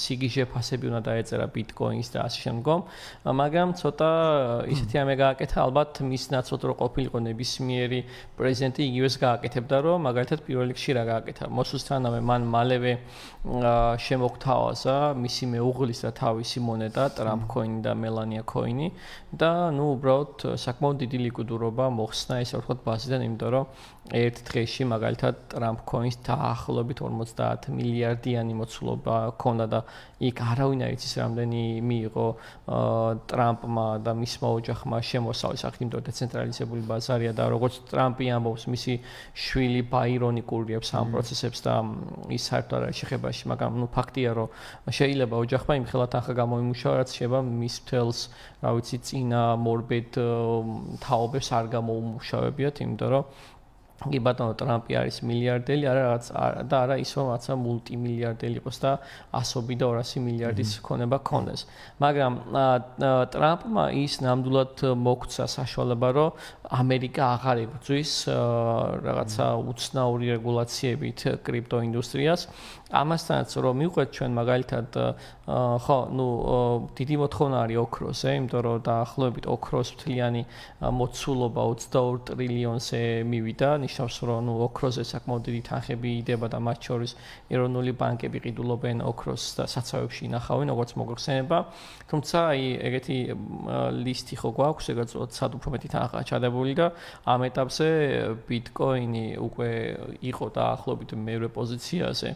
სიგიჟე ფასები უნდა დაეწერა ბიტკოინს და ასე შემდგომ, მაგრამ ცოტა ისეთი ამე გააკეთა, ალბათ მის ნაცვლად რო ყოფილიყო ნებისმიერი პრეზიდენტი იგივეს გააკეთებდა, რომ მაგალითად პირველ რიგში რა გააკეთა, მოსვლისთანავე მან მალევე შემოგთავაზა მისი მეუღლის და თავისი მონეტა, ტრამპ ქოინი და მელანია ქოინი და ნუ უბრალოდ საკმაოდ დიდი ლიკვიდურობა მოხსნა ესე ვთქვათ ბაზიდან, იმიტომ რომ ერთ დღეში მაგალითად ტრამპ ქოინს დაახლოებით 50 მილიარდიანი მოცულობა ჰქონდა და იქ არავინ არ იცის რამდენი მიიღო ტრამპმა და მისმა ოჯახმა შემოსავლის აქ, იმიტომ რომ დეცენტრალიზებული ბაზარია და როგორც ტრამპი ამბობს, მისი შვილი ბაირონი კურირებს ამ პროცესებს და ის საერთოდ არ არის შეხებაში, მაგრამ ნუ ფაქტია რომ შეიძლება ოჯახმა იმხელა თანხა გამოიმუშავა, რაც შეიძლება მის მთელს რა ვიცი წინა მორბედ თაობებს არ გამოუმუშავებიათ, იმიტომ რომ კი ბატონო ტრამპი არის მილიარდელი, არა რაღაც და არა ის რომ რაღაცა მულტიმილიარდელი იყოს და 100 და 200 მილიარდის ქონება ქონდეს. მაგრამ ტრამპმა ის ნამდვილად მოგცა საშუალება, რომ ამერიკა აღარ ებრძვის რაღაცა უცნაური რეგულაციებით კრიპტო ინდუსტრიას. ამასთანაც რომ მივყვეთ ჩვენ მაგალითად ხო, ნუ დიდი მოთხოვნა არის ოქროზე, იმიტომ რომ დაახლოებით ოქროს მთლიანი მოცულობა 22 ტრილიონზე მივიდა, ნიშნავს რომ ნუ ოქროზე საკმაოდ დიდი თანხები იდება და მათ შორის ეროვნული ბანკები ყიდულობენ ოქროს და საცავებში ინახავენ, როგორც მოგხსენება. თუმცა აი ეგეთი ლისტი ხო გვაქვს, ეგაც სად უფრო მეტი თანხაა ჩადებული და ამ ეტაპზე ბიტკოინი უკვე იყო დაახლოებით მერვე პოზიციაზე.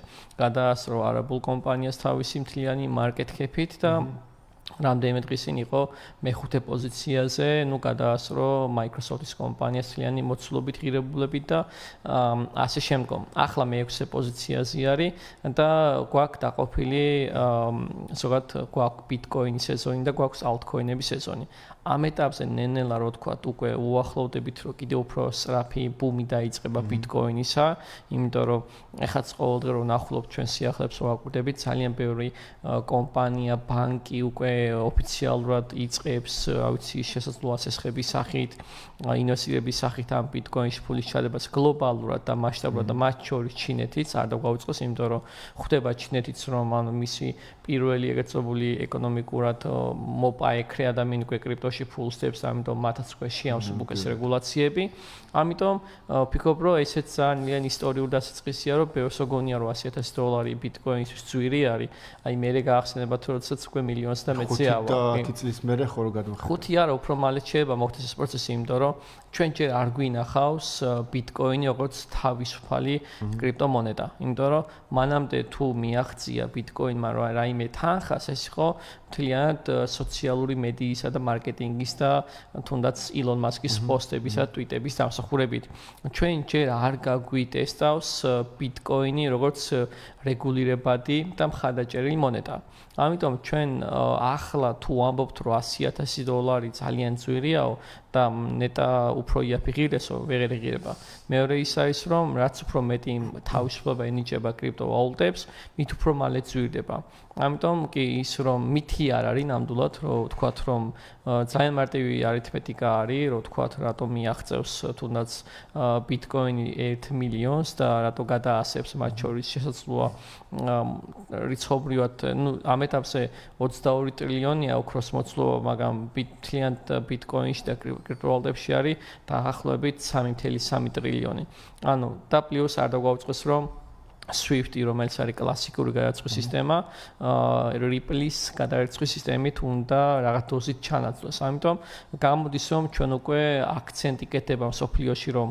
გადაასწრო არაბულ კომპანიას თავისი მთლიანი მარკეტ კეპით და რამდენიმე დღის წინ იყო მეხუთე პოზიციაზე, ნუ გადაასწრო Microsoft-ის კომპანიას მთლიანი მოცულობით ღირებულებით და ასე შემდგომ. ახლა მეექვსე პოზიციაზე არის და გვაქვს დაყოფილი ზოგადად გვაქვს ბიტკოინის სეზონი და გვაქვს ალტკოინების სეზონი. ამ ეტაპზე ნენელა რო თქვა უკვე უახლოვდებით რომ კიდევ უფრო სწრაფი ბუმი დაიწყება ბიტკოინისა, იმიტომ რომ ეხაც ყოველდღე რომ ნახულობთ ჩვენ სიახლეებს რო აკვირდებით, ძალიან ბევრი კომპანია, ბანკი უკვე ოფიციალურად იწყებს, რა ვიცი, შესაძლოა ესხების სახით, ინვესტირების სახით ამ ბიტკოინში ფულის ჩადებას გლობალურად და მასშტაბურად და მათ შორის ჩინეთიც არ დაგვაუწყოს, იმიტომ რომ ხვდება ჩინეთიც რომ ანუ მისი პირველი ეგრეთ წოდებული ეკონომიკურად მოპაექრე ადამიანი უკვე კრიპტოში ფულსდებს, ამიტომ მათაც უკვე შეამს უკეს რეგულაციები. ამიტომ ვფიქრობ, რომ ესეც ძალიან ისტორიული დასაწყისია, რომ ბევრს გონია რომ $100,000 ბიტკოინისთვის ძვირი არის. აი მე გაახსენებათ, რომ როდესაც უკვე მილიონს და მეცე ავა. 10 წლის მერე ხოლმე გადმოხდა. 5 არა, უფრო მალე შეიძლება მოხდეს ეს პროცესი, იმიტომ რომ ჩვენ ჯერ არ გვინახავს ბიტკოინი როგორც თავისუფალი კრიპტომონეტა. იმიტომ რომ მანამდე თუ მიაღწია ბიტკოინმა რაიმე თანხას, ეს იყო მთლიანად სოციალური მედიისა და მარკეტინგის და თუნდაც ილონ მასკის პოსტებისა და ტვიტების დამსახურებით. ჩვენ ჯერ არ გაგვიტესტავს ბიტკოინი როგორც რეგულირებადი და მხარდაჭერილი მონეტა. ამიტომ ჩვენ ახლა თუ ამბობთ რომ $100,000 ძალიან ძვირიაო და ნეტა უფრო იაფიღირესო ვეღარ იღირება. მეორე ის არის რომ რაც უფრო მეტი თავისუფლება ენიჭება კრიპტოვალუტებს, მით უფრო მალე ძვირდება. ამიტომ კი ის რომ მითი არ არის ნამდვილად, რომ ვთქვათ რომ ძალიან მარტივი არითმეტიკა არის, რომ ვთქვათ რატომ მიაღწევს თუნდაც ბიტკოინი 1 მილიონს და რატო გადაასებს მათ შორის შესაძლოა რიცხობრივად, ამ ეტაპზე 22 ტრილიონია ოქროს მოცულობა, მაგრამ ბიტკოინში და კრიპტოვალუტებში არის დაახლოებით 3.3 ტრილიონი. ანუ და პლუს არ დაგვაუწყოს რომ Swift-ი, რომელიც არის კლასიკური გადაწყვის სისტემა, Ripple-ის გადაწყვის სისტემით უნდა რაღაც დოზით ჩანაცვლოს. ამიტომ გამოდის რომ ჩვენ უკვე აქცენტი კეთდება მსოფლიოში რომ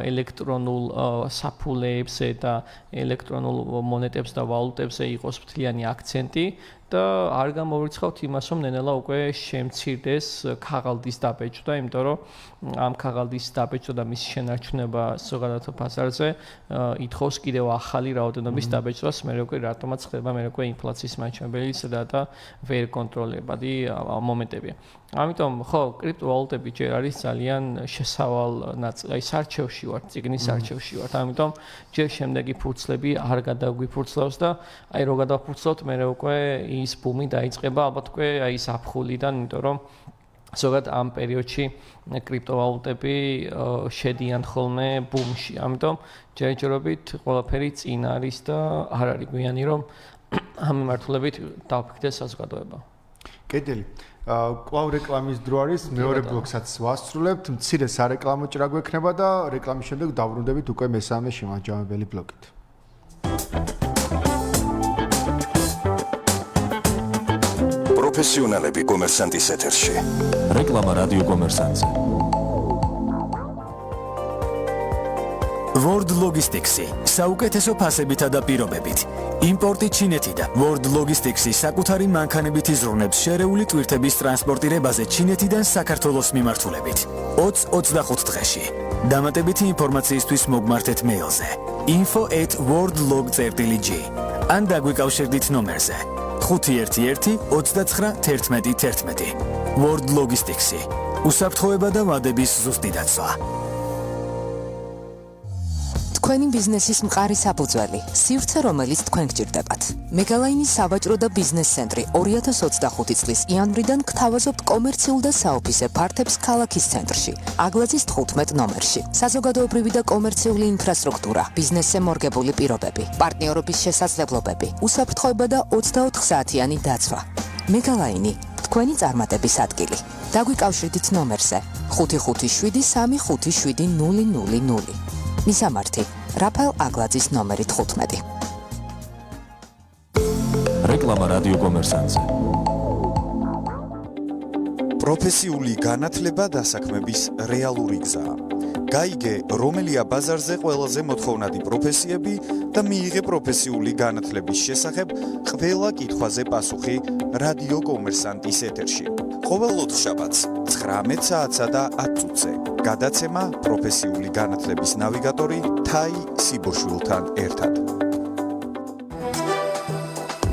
ელექტრონულ საფულეებზე და ელექტრონულ მონეტებზე და ვალუტებზე იყოს მთლიანი აქცენტი და არ გამოვრიცხავთ იმას რომ ნენელა უკვე შემცირდეს ქაღალდის დაბეჭდა, იმიტომ რომ ამ ქაღალდის დაბეჭდა და მის შენარჩუნება ზოგადად ბაზარზე ითხოვს კიდევ ახალი რაოდენობის დაბეჭდას, მე უკვე რატომაც ხდება, მე უკვე ინფლაციის მაჩვენებელი და ვერ კონტროლებადი მომენტებია. ამიტომ ხო, კრიპტოვალუტები ჯერ არის ძალიან შესავალ ნაწილი, აი სარჩევში ვარ, ციგნის სარჩევში ვარ. ამიტომ ჯერ შემდეგი ფურცლები არ გადაგვიფურცლავს და აი რო გადავფურცლავთ, მე უკვე ის ბუმი დაიწყება ალბათ უკვე აი ის აფხულიდან, იმიტომ რომ ზოგადად ამ პერიოდში კრიპტოვალუტები შედიან ხოლმე ბუმში. ამიტომ ჯერჯერობით ყველაფერი წინ არის და არ არის გვიანი რომ ამ მიმართულებით დავფიქრდეს საზოგადოება. კედელი. კვლავ რეკლამის დრო არის, მეორე ბლოკსაც ვასრულებთ, მცირე სარეკლამო ჭრა გვექნება და რეკლამის შემდეგ დავბრუნდებით უკვე მესამე შემაჯამებელი ბლოკით. პროფესიონალები კომერსანტის ეთერში. რეკლამა რადიო კომერსანტზე. World Logistics-ი საუკეთესო ფასებითა და პირობებით. იმპორტი ჩინეთიდან. World Logistics-ი საკუთარი მანქანებით იზრუნებს შერეული ტვირთების ტრანსპორტირებაზე ჩინეთიდან საქართველოს მიმართულებით. 20-25 დღეში. დამატებითი ინფორმაციისთვის მოგმართეთ მეილზე info@worldlog.g ან დაგვიკავშირდით ნომერზე 511 29 11 11. World Logistics-ი. უსაფრთხოება და ვადების ზუსტი დაცვა. თქვენი ბიზნესის მყარი საფუძველი, სივრცე რომელიც თქვენ გჭირდებათ. მეგალაინის სავაჭრო და ბიზნეს ცენტრი 2025 წლის იანვრიდან გთავაზობთ კომერციულ და საოფისე ფართებს ქალაქის ცენტრში, აგლაძის 15 ნომერში. საზოგადოებრივი და კომერციული ინფრასტრუქტურა, ბიზნესზე მორგებული პირობები, პარტნიორობის შესაძლებლობები, უსაფრთხოება და 24 საათიანი დაცვა. მეგალაინი, თქვენი წარმატების ადგილი. დაგვიკავშირდით ნომერზე 557 357 000. მისამართი რაფაელ აგლაძის ნომერი 15. რეკლამა რადიო კომერსანტზე. პროფესიული განათლება დასაქმების რეალური გზაა. გაიგე, რომელია ბაზარზე ყველაზე მოთხოვნადი პროფესიები და მიიღე პროფესიული განათლების შესახებ ყველა კითხვაზე პასუხი რადიო კომერსანტის ეთერში. ყოველ ოთხშაბათს 19 საათსა და 10 წუთზე. გადაცემა პროფესიული განათლების ნავიგატორი თაი სიბოშვილთან ერთად.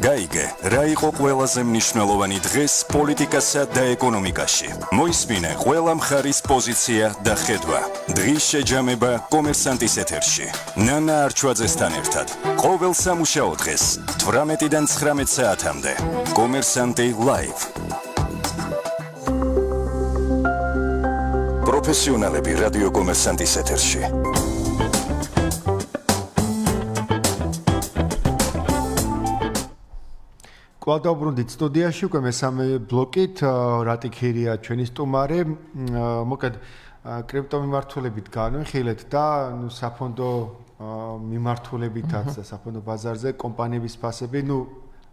გაიგე, რა იყო ყველაზე მნიშვნელოვანი დღეს პოლიტიკასა და ეკონომიკაში. მოისმინე ყველა მხარის პოზიცია და ხედვა. დღის შეჯამება კომერსანტის ეთერში. ნანა არჩვაძესთან ერთად. ყოველ სამუშაო დღეს 18-დან 19 საათამდე. კომერსანტი ლაივ. პროფესიონალები რადიო კომერსანტის ეთერში. კვლავ დავბრუნდით სტუდიაში, უკვე მესამე ბლოკით, რატი ქირია ჩვენი სტუმარი. მოკლედ კრიპტომიმართულებით განვიხილეთ და საფონდო მიმართულებითაც და საფონდო ბაზარზე კომპანიების ფასები,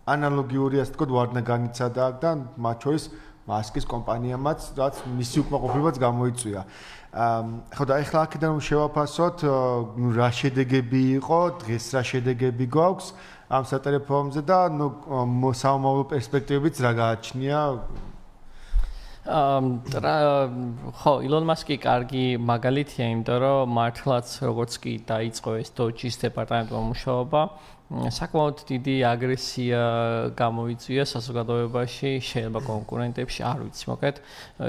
ანალოგიური ასე ვთქვათ, ვარდნა განიცადა და მათ შორის მასკის კომპანიამაც, რაც მისი უკმაყოფილებაც გამოიწვია. ხო და ეხლა აქედან რომ შევაფასოთ, რა შედეგები იყო, დღეს რა შედეგები გვაქვს ამ სატელეფონზე და საომავლო პერსპექტივებიც რა გააჩნია? ხო, ილონ მასკი კარგი მაგალითია, იმიტომ რომ მართლაც როგორც კი დაიწყო ეს დოჯის დეპარტამენტმა მუშაობა, საკმაოდ დიდი აგრესია გამოიწვია საზოგადოებაში, შეიძლება კონკურენტებში, არ ვიცი, მოკლედ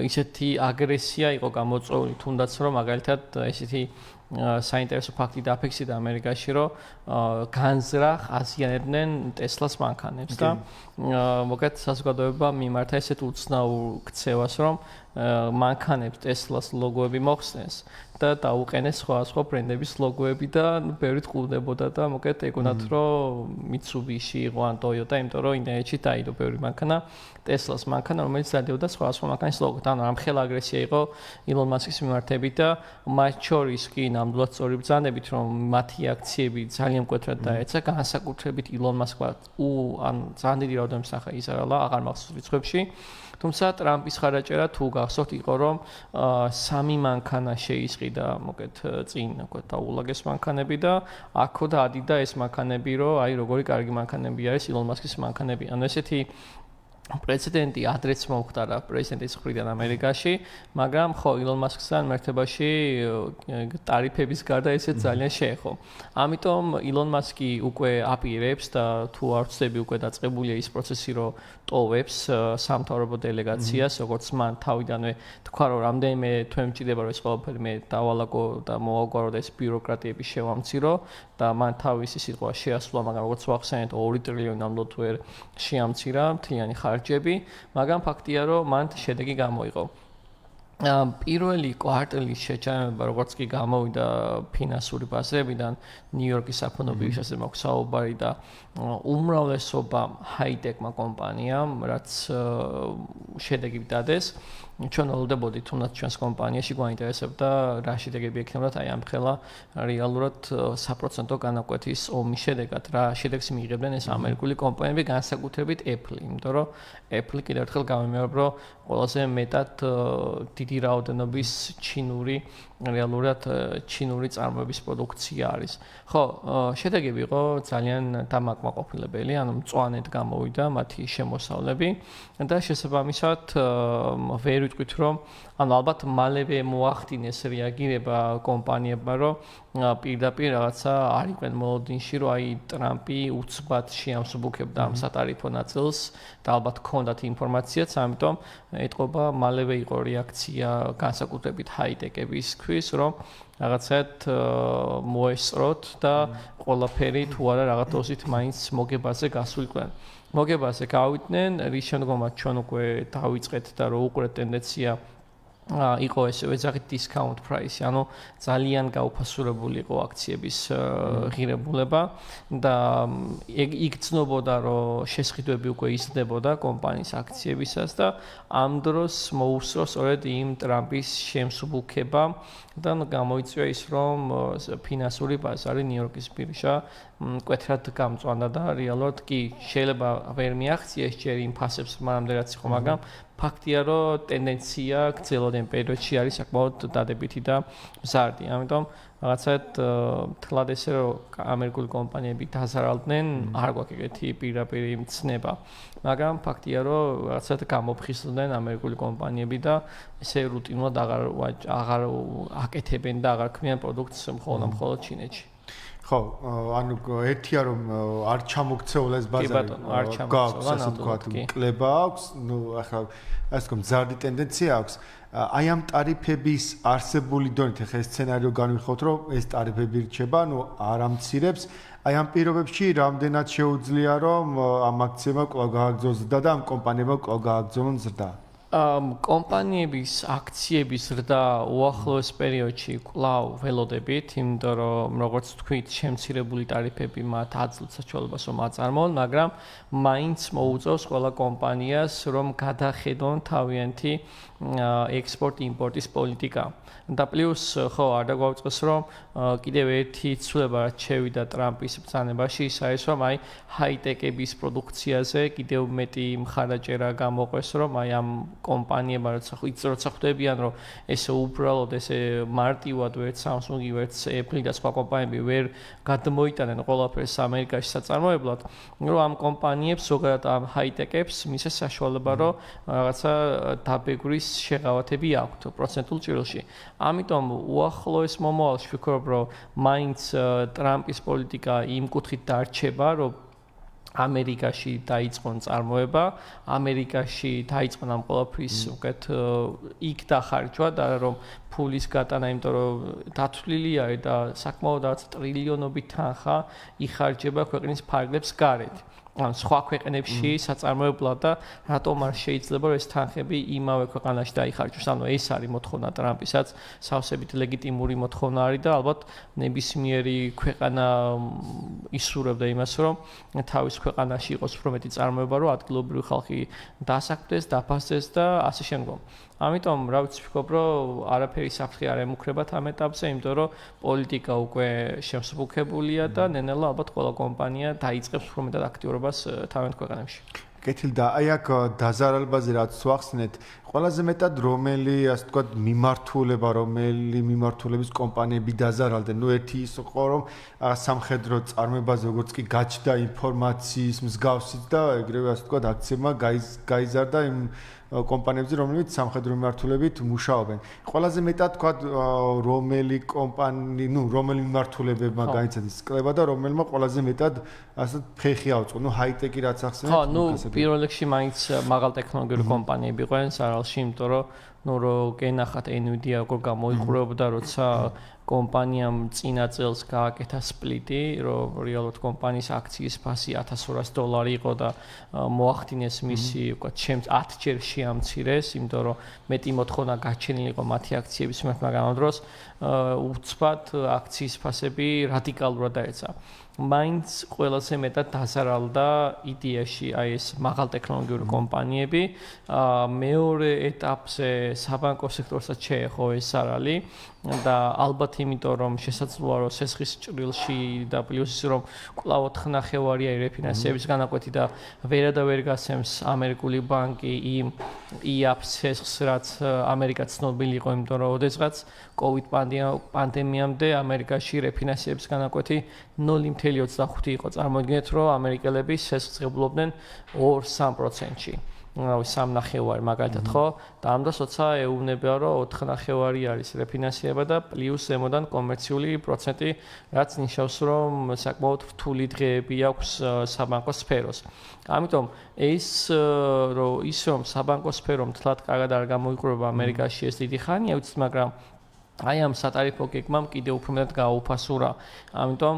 ისეთი აგრესია იყო გამოწვეული, თუნდაც რომ მაგალითად ესეთი საინტერესო ფაქტი დაფიქსირდა ამერიკაში, რომ განზრახ აზიანებდნენ Tesla-ს მანქანებს და მოკლედ საზოგადოება მიმართა ესეთ უცნაურ ქცევას, რომ მანქანებს Tesla-ს ლოგოები მოხსნეს და დაუყენეს სხვა ბრენდების ლოგოები და ბევრი ყურდებოდა და მოკლედ ეგონათ რომ Mitsubishi იყო ან Toyota, იმიტომ რომ ინტერნეტში დაიდო ბევრი მანქანა Tesla-ს მანქანა, რომელიც დადიოდა სხვა მანქანის ლოგოთ. ანუ ამხელა აგრესია იყო Elon Musk-ის მიმართებით და მათ შორის კი ნამდვილად სწორი ბრძანებით, რომ მათი აქციები ძალიან მკვეთრად დაეცა, განსაკუთრებით Elon Musk-მა ან ძალიან დიდი რაოდენობის სახე იზარალა, აღარ მახსოვს რიცხვებში. თუმცა ტრამპის ხარაჭერა თუ გახსოვთ იყო რომ 3 მანქანა შეისყიდა მოკლედ წინ დაულაგეს მანქანები და აქოდა ადიდა ეს მანქანები რომ აი როგორი კარგი მანქანები არის Elon Musk-ის მანქანები. ანუ ესეთი პრეცედენტი ადრეც მომხდარა პრეზიდენტის მხრიდან ამერიკაში, მაგრამ ხო Elon Musk-სთან მერთებაში ტარიფების გარდა ესეც ძალიან შეეხო. ამიტომ Elon Musk-ი უკვე აპირებს და თუ არ ვცდები უკვე დაწყებულია ის პროცესი, რომ ტოვებს სამთავრობო დელეგაციას, როგორც მან თავიდანვე თქვა, რომ რამდენიმე თვე მჭირდება რომ ეს ყველაფერი მე დავალაგო და მოვაგვარო და ეს ბიუროკრატიები შევამცირო და მან თავისი სიტყვა შეასრულა, მაგრამ როგორც ვახსენეთ 2 ტრილიონი ნამდვილად ვერ შეამცირა მთლიანი ხარჯები, მაგრამ ფაქტია რომ მან შედეგი გამოიღო. პირველი კვარტალის შეჩერება როგორც კი გამოვიდა ფინანსური ბაზრებიდან ნიუ-იორკის საფონდო ბირჟაზე მაქვს საუბარი და უმრავლესობა ჰაი-ტექმა კომპანიამ, რაც შედეგი დადეს, ჩვენ ველოდებოდით თუნდაც ჩვენს კომპანიაში გვაინტერესებდა რა შედეგები ექნებოდათ აი ამ ხელა რეალურად საპროცენტო განაკვეთის ომის შედეგად, რა შედეგს მიიღებდნენ ეს ამერიკული კომპანიები, განსაკუთრებით Apple, იმიტომ რომ Apple კიდევ ერთხელ გამიმეორებ, რომ ყველაზე მეტად დიდი რაოდენობის ჩინური რეალურად ჩინური წარმოების პროდუქცია არის. ხო, შედეგები იყო ძალიან დამაკმაყოფილებელი, ანუ მწვანედ გამოვიდა მათი შემოსავლები და შესაბამისად ვერ ვიტყვით რომ ანუ ალბათ მალევე მოახდინეს რეაგირება კომპანიებმა, რომ პირდაპირ რაღაცა არ იყვნენ მოლოდინში, რომ აი ტრამპი უცბად შეამსუბუქებდა ამ სატარიფო ნაწილს და ალბათ ჰქონდათ ინფორმაციაც, ამიტომ ეტყობა მალევე იყო რეაქცია განსაკუთრებით ჰაი-ტეკებისთვის, რომ რაღაცად მოესწროთ და ყველაფერი თუ არა რაღაც დოზით მაინც მოგებაზე გასულიყვნენ. მოგებაზე გავიდნენ, რის შემდგომაც ჩვენ უკვე დავიწყეთ და რო უყურეთ ტენდენცია იყო ესე ვეძახით discount price, ანუ ძალიან გაუფასურებული იყო აქციების ღირებულება და იგრძნობოდა რომ შესყიდვები უკვე იზრდებოდა კომპანიის აქციებისას და ამ დროს მოუსწრო სწორედ იმ ტრამპის შემსუბუქება და გამოიწვია ის რომ ფინანსური ბაზარი ნიუ-იორკის ბირჟა მკვეთრად გამწვანდა და რეალურად კი შეიძლება ვერ მიაღწიეს ჯერ იმ ფასებს მანამდე რაც იყო, მაგრამ ფაქტია რომ ტენდენცია გრძელვადენ პერიოდში არის საკმაოდ დადებითი და მზარდი. ამიტომ რაღაცად თლად ესე რომ ამერიკული კომპანიები დაზარალდნენ, არ გვაქვს ეგეთი პირდაპირი მცნება. მაგრამ ფაქტია რომ რაღაცად გამოფხიზლდნენ ამერიკული კომპანიები და ესე რუტინულად აღარ აკეთებენ და აღარ ქმნიან პროდუქტს მხოლოდ ჩინეთში. ხო, ანუ ერთია რომ არ ჩამოქცეულეს ბაზარი. გაქვს ასე ვთქვათ, კლება აქვს, ნუ ახლა ასე ვთქვათ, მზარდი ტენდენცია აქვს. აი ამ ტარიფების არსებული დონით ახლა ეს სცენარიო განვიხოთ, რომ ეს ტარიფები რჩება, ნუ არ ამცირებს. აი ამ პირობებში რამდენად შეუძლია რომ ამ აქციებმა კვლავ გააგრძელოს ზრდა და ამ კომპანიებმა კვლავ გააგრძელონ ზრდა? კომპანიების აქციების ზრდა უახლოეს პერიოდში კვლავ ველოდებით, იმიტომ რომ როგორც თქვით, შემცირებული ტარიფები მათ აძლევს საშუალებას რომ აწარმოონ, მაგრამ მაინც მოუწევს ყველა კომპანიას რომ გადახედონ თავიანთი ექსპორტ-იმპორტის პოლიტიკა. და პლუს ხო არ დაგვაუწყოს რომ კიდევ ერთი ცვლილება რაც შევიდა ტრამპის ბრძანებაში ის არის რომ აი ჰაი-ტეკების პროდუქციაზე კიდევ მეტი მხარდაჭერა გამოყვეს რომ აი ამ კომპანიებმა როცა ხვდებიან რომ ესე უბრალოდ ესე მარტივად ვერც Samsung-ი ვერც Apple და სხვა კომპანიები ვერ გადმოიტანენ ყველაფერს ამერიკაში საწარმოებლად რომ ამ კომპანიებს ზოგადად ამ ჰაი-ტეკებს მისეს საშუალება რომ რაღაცა დაბეგვრის შეღავათები აქვთ პროცენტულ ჭრილში. ამიტომ უახლოეს მომავალში ვფიქრობ რომ მაინც ტრამპის პოლიტიკა იმ კუთხით დარჩება რომ ამერიკაში დაიწყონ წარმოება, ამერიკაში დაიწყონ ამ ყველაფრის უკეთ იქ დახარჯვა და რომ ფულის გატანა, იმიტომ რომ დათვლილი არის და საკმაოდ რაღაც ტრილიონობით თანხა იხარჯება ქვეყნის ფარგლებს გარეთ. ან სხვა ქვეყნებში საწარმოებლად და რატომ არ შეიძლება რომ ეს თანხები იმავე ქვეყანაში დაიხარჯოს. ანუ ეს არის მოთხოვნა ტრამპისაც, სავსებით ლეგიტიმური მოთხოვნა არის და ალბათ ნებისმიერი ქვეყანა ისურვებდა იმას, რომ თავის ქვეყანაში იყოს უფრო მეტი წარმოება, რომ ადგილობრივი ხალხი დასაქმდეს, დაფასდეს და ასე შემდგომ. ამიტომ რა ვიცი ვფიქრობ, რომ არაფერი საფრთხე არ ემუქრებათ ამ ეტაპზე, იმიტომ რომ პოლიტიკა უკვე შემსუბუქებულია და ნენელა ალბათ ყველა კომპანია დაიწყებს უფრო მეტად აქტიურობას თავიანთ ქვეყანებში. კეთილი და აი აქ დაზარალებაზე რაც ვახსნეთ, ყველაზე მეტად რომელი, ასე ვთქვათ, მიმართულების კომპანიები დაზარალდნენ. ნუ ერთი ის იყო, რომ სამხედრო წარმოებაზე როგორც კი გაჩნდა ინფორმაციის მსგავსით და ეგრევე ასე ვთქვათ, აქციებმა გაიზარდა იმ კომპანიებზე, რომლებიც სამხედრო მიმართულებით მუშაობენ. ყველაზე მეტად ვთქვათ, რომელი მიმართულებებმა გაიცადეს კლება და რომელმა ყველაზე მეტად ასე ფეხი აუწყო. ნუ ჰაი-ტეკი რაც ახსენეთ. ხო, ნუ პირველ რიგში მაინც მაღალტექნოლოგიური კომპანიები იყვნენ სარალში, იმიტომ რომ რომ გენახათ Nvidia როგორ გამოიყურებოდა, როცა კომპანიამ წინა წელს გააკეთა სპლიტი, რომ რეალურად კომპანიის აქციის ფასი $1200 იყო და მოახდინეს მისი, ვთქვათ, 10-ჯერ შეამცირეს, იმიტომ რომ მეტი მოთხოვნა გაჩენილი იყო მათი აქციების მიმართ, მაგრამ ამ დროს უცბად აქციის ფასები რადიკალურად დაეცა. მაინც ყველაზე მეტად დაზარალდა იდეაში აი ეს მაღალტექნოლოგიური კომპანიები. მეორე ეტაპზე საბანკო სექტორსაც შეეხო ეს სარალი და ალბათ იმიტომ რომ შესაძლოა რომ სესხის ჭრილში და პლუს ის რომ კვლავ 4.5-ია რეფინანსების განაკვეთი და ვერ გასცემს ამერიკული ბანკი იმ IAP სესხს, რაც ამერიკაც ცნობილი იყო, იმიტომ რომ ოდესღაც COVID პანდემიამდე ამერიკაში რეფინანსების განაკვეთი 0.25 იყო. წარმოიდგინეთ, რომ ამერიკელები სესხს ღებულობდნენ 2-3%-ში. რავი 3.5 მაგალითად ხო და ამ დროს როცა ეუბნება რომ 4.5 არის რეფინანსირება და პლუს ზემოდან კომერციული პროცენტი, რაც ნიშნავს რომ საკმაოდ რთული დღეები აქვს საბანკო სფეროს. ამიტომ რომ საბანკო სფერო მთლად კარგად არ გამოიყურება ამერიკაში ეს დიდი ხანია, ვიცით, მაგრამ აი ამ სატარიფო გეგმამ კიდევ უფრო მეტად გააუფასურა. ამიტომ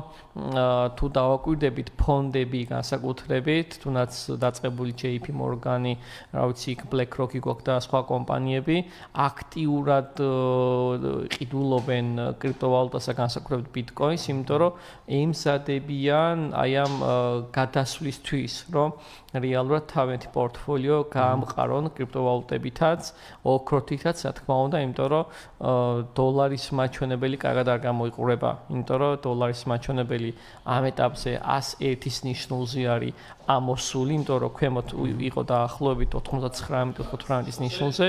თუ დავაკვირდებით ფონდები განსაკუთრებით, თუნდაც დაწყებული JP Morgan-ი, რა ვიცი, BlackRock-ი გვაქვს და სხვა კომპანიები აქტიურად ყიდულობენ კრიპტოვალუტასა განსაკუთრებით Bitcoin-ს, იმიტომ რომ ემზადებიან აი ამ გადასვლისთვის, რომ რეალურად თავიანთი პორტფოლიო გაამყარონ კრიპტოვალუტებითაც, ოქროთითაც, რა თქმა უნდა, იმიტომ რომ დოლარის მაჩვენებელი კარგად არ გამოიყურება, იმიტომ რომ დოლარის მაჩვენებელი ამ ეტაპზე 101-ის ნიშნულზე არის ამოსული, იმიტომ რომ ქვემოთ იყო დაახლოებით 99-98-ის ნიშნულზე.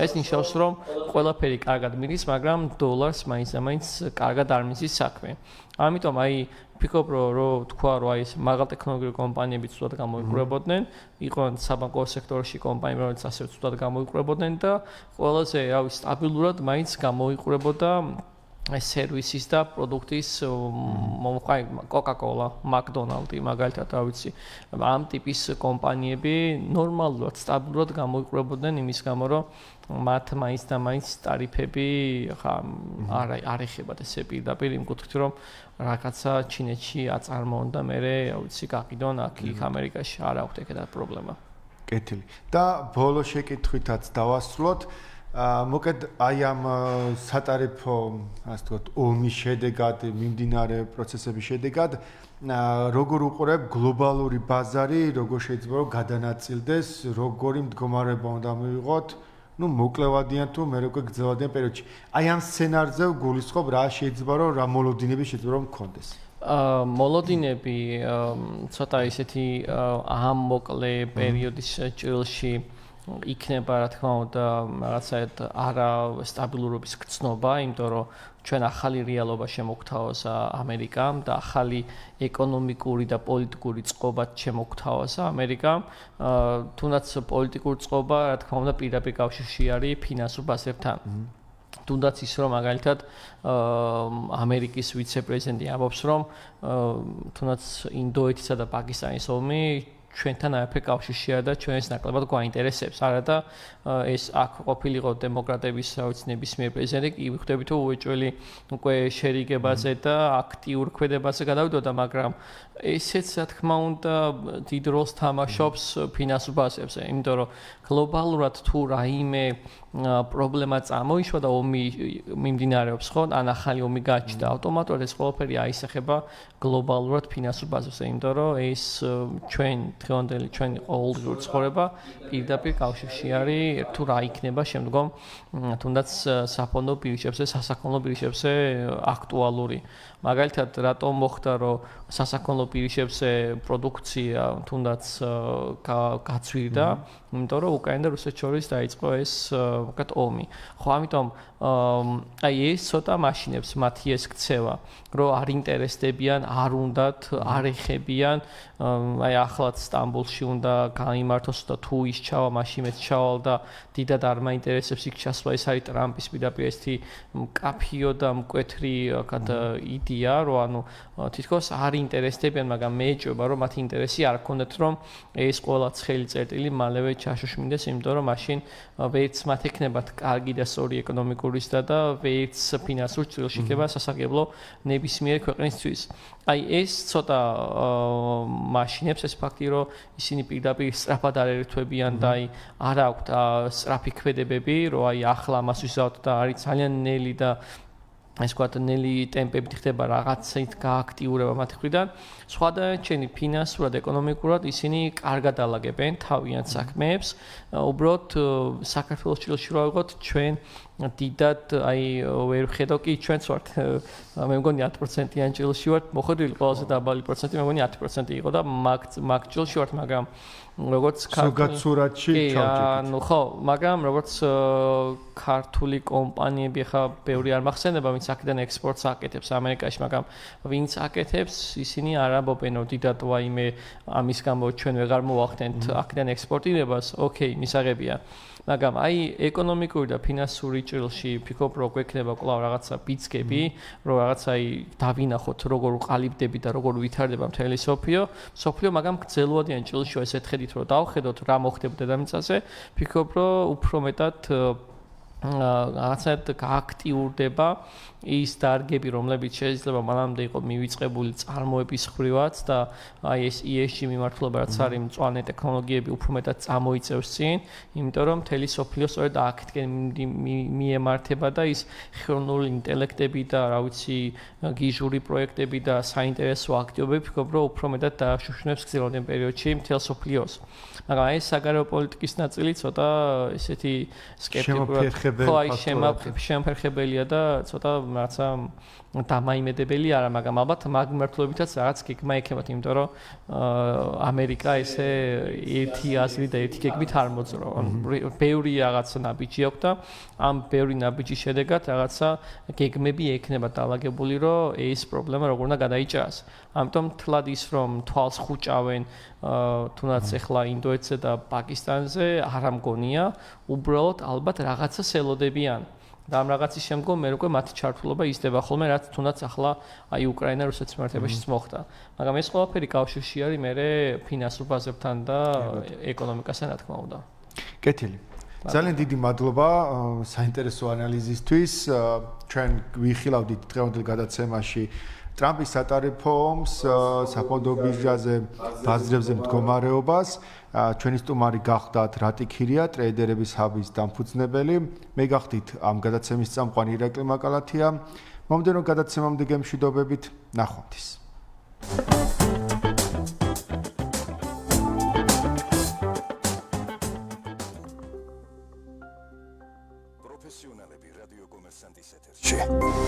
ეს ნიშნავს, რომ ყველაფერი კარგად მიდის, მაგრამ დოლარს მაინც კარგად არ მისის საქმე. ამიტომ აი ვფიქრობ, რომ თქვა, რომ აი ეს მაღალტექნოლოგიური კომპანიები ცუდად გამოიყურებოდნენ, იყვნენ საბანკო სექტორში კომპანიები, რომელიც ასე ცუდად გამოიყურებოდნენ და ყველაზე რავი სტაბილურად მაინც გამოიყურებოდა ეს სერვისის და პროდუქტის მომხმარე Coca-Cola, McDonald's, მაგალითად, რა ვიცი, ამ ტიპის კომპანიები ნორმალურად, სტაბილურად გამოიყურებოდნენ იმის გამო, რომ მათ მაინც და მაინც ტარიფები არ ეხებათ ესე პირდაპირ იმ კუთხით, რომ რაღაცა ჩინეთში აწარმოონ და მე რა ვიცი, გაყიდონ აქ ამერიკაში არ აქვს ეგეთი პრობლემა. კეთილი. და ბოლო შეკითხვითაც დავასრულოთ. მოკედ აი ამ სატარიფო, ასე ვთქვათ, ომის შედეგად, მიმდინარე პროცესების შედეგად, როგორ უყურებ გლობალური ბაზარი, როგორ შეიძლება რომ გადანაწილდეს, როგორი მდგომარეობა უნდა მივიღოთ, ნუ მოკლევადიან თუ მე როგორ გრძელვადიან პერიოდში. აი ამ სცენარზე გულისხმობ რა შეიძლება რომ რა მოლოდინები შეიძლება რომ მქონდეს. მოლოდინები ცოტა ისეთი ამ მოკლე პერიოდის ჭრილში იქნება რა თქმა უნდა რაღაცაად არა სტაბილურობის გრძნობა, იმიტომ რომ ჩვენ ახალი რეალობა შემოგთავაზა ამერიკამ და ახალი ეკონომიკური და პოლიტიკური წყობაც შემოგთავაზა ამერიკამ. თუნდაც პოლიტიკური წყობა, რა თქმა უნდა, პირდაპირ კავშირში არის ფინანსურ ბაზრებთან. თუნდაც ის რომ მაგალითად ამერიკის ვიცე-პრეზიდენტი ამბობს რომ თუნდაც ინდოეთისა და პაკისტანის ომი ჩვენთან არაფერ კავშირში არა და ჩვენს ნაკლებად გვაინტერესებს. არა და ეს აქ ყოფილიყო დემოკრატების ნებისმიერ პრეზიდენტი კი ვხვდები თუ უეჭველი უკვე შერიგებაზე და აქტიურ ქმედებაზე გადავიდოდა, მაგრამ ესეც რა თქმა უნდა დიდ როლს თამაშობს ფინანსურ ბაზრებზე, იმიტომ რომ გლობალურად თუ რაიმე პრობლემა წამოიშვა და ომი მიმდინარეობს, ხო? ან ახალი ომი გაჩნდა, ავტომატურად ეს ყველაფერი აისახება გლობალურად ფინანსურ ბაზრზე, იმიტომ რომ ეს ჩვენ დღევანდელი ჩვენი ყოველდღიური ცხოვრება პირდაპირ კავშირში არის თუ რა იქნება შემდგომ თუნდაც საფონდო ბირჟებზე, სასაქონლო ბირჟებზე აქტუალური. მაგალითად, რატომ მოხდა, რომ სასაქონლო ბირჟებზე პროდუქცია თუნდაც გაცვირდა, იმიტომ რომ უკრაინა და რუსეთს შორის დაიწყო ეს უკეთ ომი. ხო, ამიტომ აი ეს ცოტა მაშინებს მათი ეს ქცევა, რომ არ ინტერესდებიან, არ უნდათ, არ ეხებიან, აი ახლაც სტამბოლში უნდა გაიმართოს და თუ ის ჩავა, მაშინ მეც ჩავალ და დიდად არ მაინტერესებს იქ ჩასვლა, ეს არის ტრამპის პირდაპირ ესეთი მკაფიო და მკვეთრი იდეა, რომ ანუ თითქოს არ ინტერესდებიან, მაგრამ მე ეჭვება, რომ მათი ინტერესი არ ქონდათ, რომ ეს ყველა ცხელი წერტილი მალევე ჩაშოშმინდეს, იმიტომ რომ მაშინ ვერც მათ ექნებათ კარგი და სწორი ეკონომიკური ზრდა და ვერც ფინანსურ ჭრილში იქნება სასარგებლო ნებისმიერი ქვეყნისთვის. აი ეს ცოტა მაშინებს ეს ფაქტი, რომ ისინი პირდაპირ სწრაფად არ ერთვებიან და აი არ აქვთ სწრაფი ქმედებები, რომ აი ახლა ამას ვიზავთ და არის ძალიან ნელი და ეს ვთქვათ ნელი ტემპებით ხდება რაღაცით გააქტიურება მათი მხრიდან. სხვა დანარჩენი ფინანსურად, ეკონომიკურად ისინი კარგად ალაგებენ თავიანთ საქმეებს. უბრალოდ საქართველოს ჭრილში რა ვიღოთ ჩვენ დიდად აი ვერ ხედავ კი ჩვენც ვართ მე მგონი 10%-იან ჭრილში ვართ, მოხდილი ყველაზე დაბალი პროცენტი მე მგონი 10% იყო და მაგ ჭრილში ვართ, მაგრამ როგორც სურათში ჩავჭიქით. ну ხო, მაგრამ როგორც ქართული კომპანიები ხა ბევრი არ მახსენდება, ვინც აქედან ექსპორტს აკეთებს ამერიკაში, მაგრამ ვინც აკეთებს, ისინი არ ამბობენ, რომ დიდად ვაიმე ამის გამო ჩვენ ვეღარ მოვახდენთ აქედან ექსპორტირებას, ოკეი, მისაღებია. მაგრამ აი ეკონომიკური და ფინანსური ჭრილში ფიქრობ, რომ გვექნება კვლავ რაღაცა ბიცკები, რომ რაღაცა აი დავინახოთ, როგორ ყალიბდები და როგორ ვითარდება მთელი სოფლიო, მაგრამ გრძელვადიან ჭრილში ესეთ ხედით, რომ დავხედოთ რა მოხდება დედამიწაზე, ფიქრობ, რომ უფრო მეტად რაღაცად გააქტიურდება ის დარგები, რომლებიც შეიძლება მანამდე იყო მივიწყებული წარმოების ხრივაც და აი ეს ESG მიმართულება რაც არის მწვანე ტექნოლოგიები უფრო მეტად წამოიწევს წინ, იმიტომ რომ მთელი სოფლიო სწორედ აქეთკენ მიემართება და ის ხელოვნური ინტელექტები და რა ვიცი გიჟური პროექტები და საინტერესო აქტივობები ფიქრობ, რომ უფრო მეტად დააშოშნებს გრძელვადიან პერიოდში მთელ სოფლიოს. მაგრამ ეს საგარეო პოლიტიკის ნაწილი ცოტა ესეთი სკეპტიკურად ხო აი შემფერხებელია და ცოტა რაცა დამაიმედებელი არა, მაგრამ ალბათ მაგ მიმართულებითაც რაღაც გეგმა ექებათ, იმიტომ რომ ამერიკა ესე ერთი აზრი და ერთი გეგმით არ მოძრო. ბევრი რაღაცა ნაბიჯი აქვს და ამ ბევრი ნაბიჯის შედეგად რაღაცა გეგმები ექნება დაალაგებული, რომ ეს პრობლემა როგორ უნდა გადაიჭრას. ამიტომ თლად ის რომ თვალს ხუჭავენ თუნდაც ახლა ინდოეთსა და პაკისტანზე არ ამგონია, უბრალოდ ალბათ რაღაცა სელოდებიან. და ამ რაღაცის შემდგომ მე უკვე მათი ჩართულობა იზრდება ხოლმე, რაც თუნდაც ახლა აი უკრაინა-რუსეთის მიმართებაშიც მოხდა. მაგრამ ეს ყველაფერი კავშირში არის მე ფინანსურ ბაზრებთან და ეკონომიკასთან, რა თქმა უნდა. კეთილი. ძალიან დიდი მადლობა საინტერესო ანალიზისთვის. ჩვენ ვიხილავდით დღევანდელ გადაცემაში ტრამპის სატარიფო ომს, საფონდო ბირჟაზე ბაზრებზე მდგომარეობას. ჩვენი სტუმარი გახდათ რატი ქირია, ტრეიდერების ჰაბის დამფუძნებელი. მე გახდით ამ გადაცემის წამყვანი ირაკლი მაკალათია. მომდევნო გადაცემამდე გემშვიდობებით, ნახვამდის. პროფესიონალები რადიო კომერსანტის ეთერში.